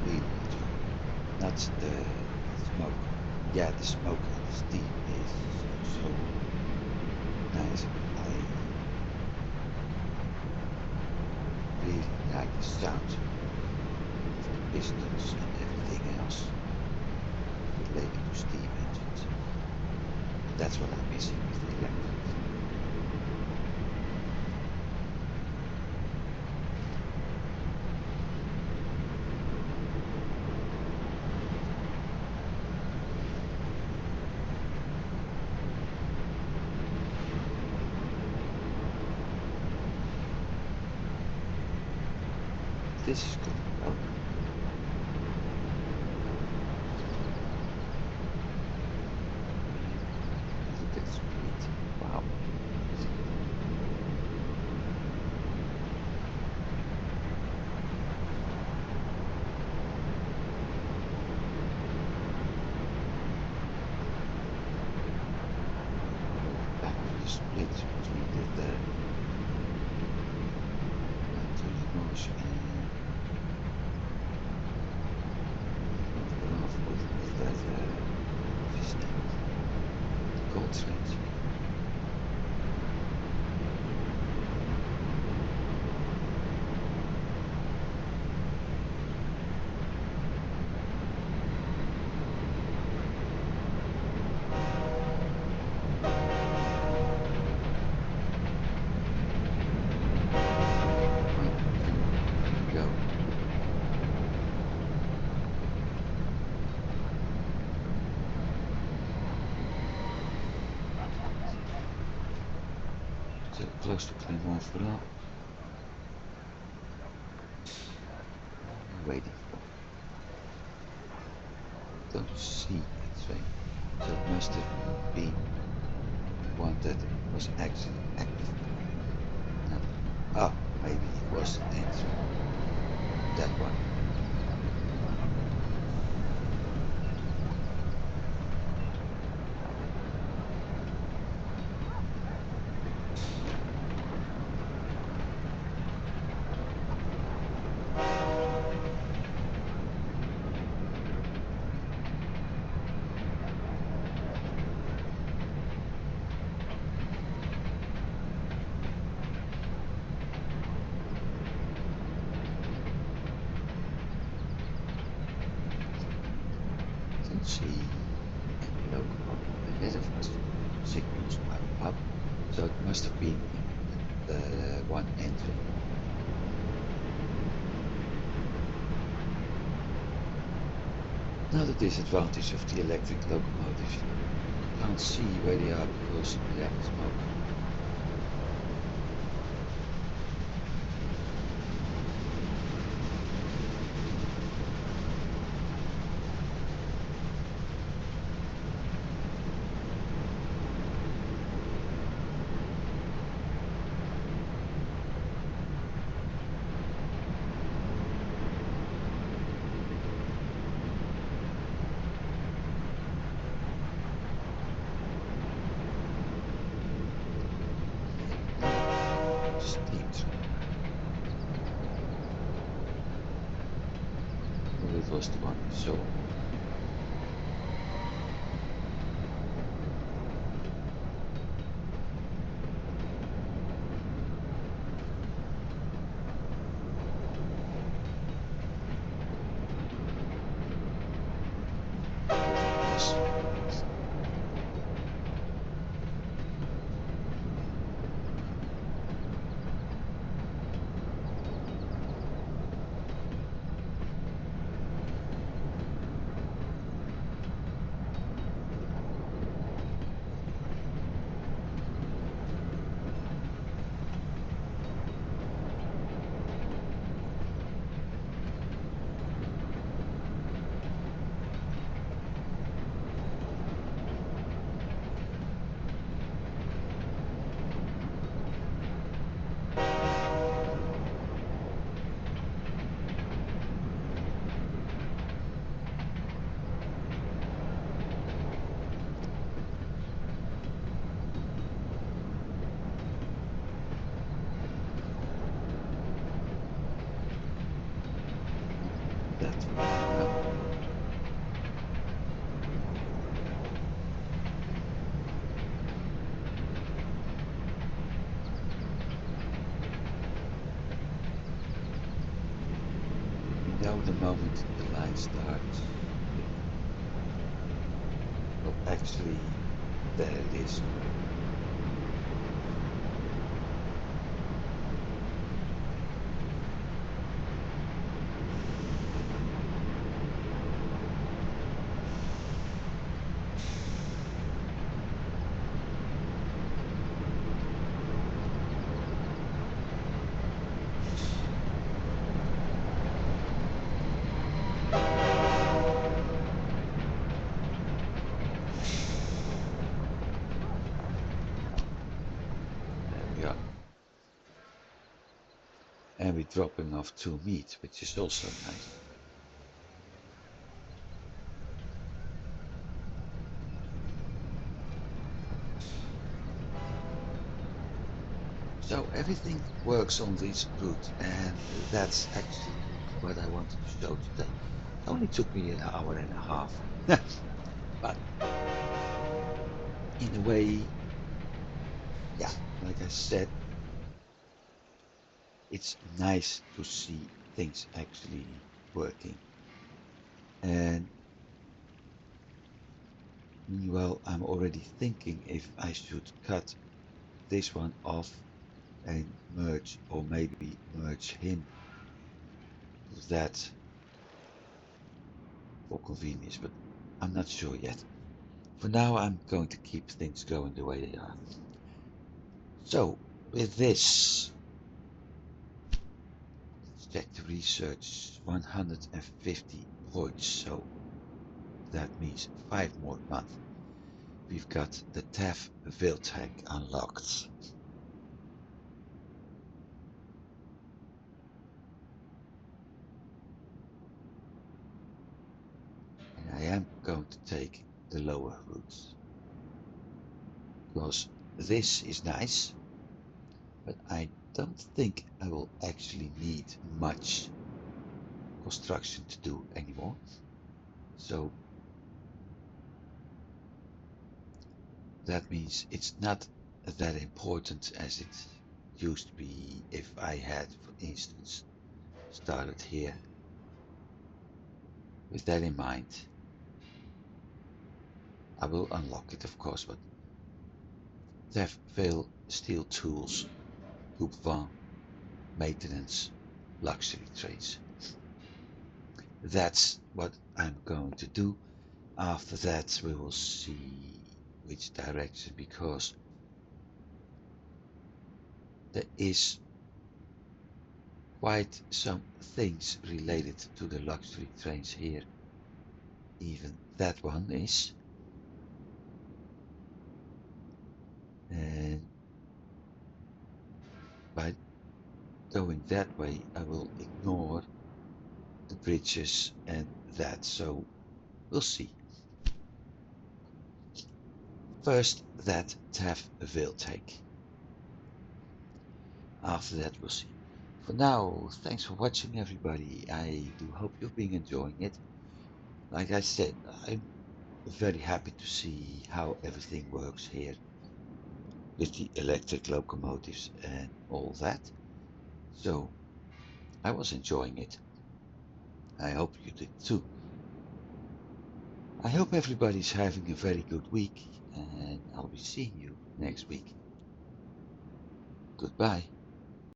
really enjoy. Not the smoke. Yeah, the smoke and the steam is so nice. I really like the sound of the pistons and everything else related to steam engines. And that's what I'm missing with the electrics. This is going well. Look at the speed. Wow. Back to the split, which we did there. To the notch vanaf with that visiting gold trains. Go. Still close to Clermont-Ferrand. waiting for. Don't see a train, so it must have been one that was actually active. No. Ah, maybe it was an entry. That one. Don't see any locomotive ahead of us. Signals are up, so it must have been the one entering. Another disadvantage of the electric locomotives, you can't see where they are because they have smoke. Steam train. Well, it was the one we saw. Yes. That one. No. You know the moment the line starts. Well, actually, there it is. There we are. And we're dropping off 2 meat, which is also nice. So everything works on this route, and that's actually what I wanted to show today. It only took me an hour and a half, but in a way, yeah, like I said, it's nice to see things actually working. And meanwhile, I'm already thinking if I should cut this one off and merge, or maybe merge him to that for convenience, but I'm not sure yet. For now, I'm going to keep things going the way they are. So, with this, check the research, 150 points, so that means 5 more months. We've got the TAF Viltech unlocked. And I am going to take the lower routes, because this is nice, but I don't think I will actually need much construction to do anymore. So that means it's not that important as it used to be if I had, for instance, started here. With that in mind, I will unlock it, of course, but Dev Veil Steel Tools, Group 1, Maintenance, Luxury Trains. That's what I'm going to do. After that, we will see which direction, because there is quite some things related to the luxury trains here. Even that one is. And by going that way, I will ignore the bridges and that. So we'll see. First, that TAF will take. After that, we'll see. For now, thanks for watching, everybody. I do hope you've been enjoying it. Like I said, I'm very happy to see how everything works here with the electric locomotives and all that. So I was enjoying it. I hope you did too. I hope everybody's having a very good week, and I'll be seeing you next week. Goodbye.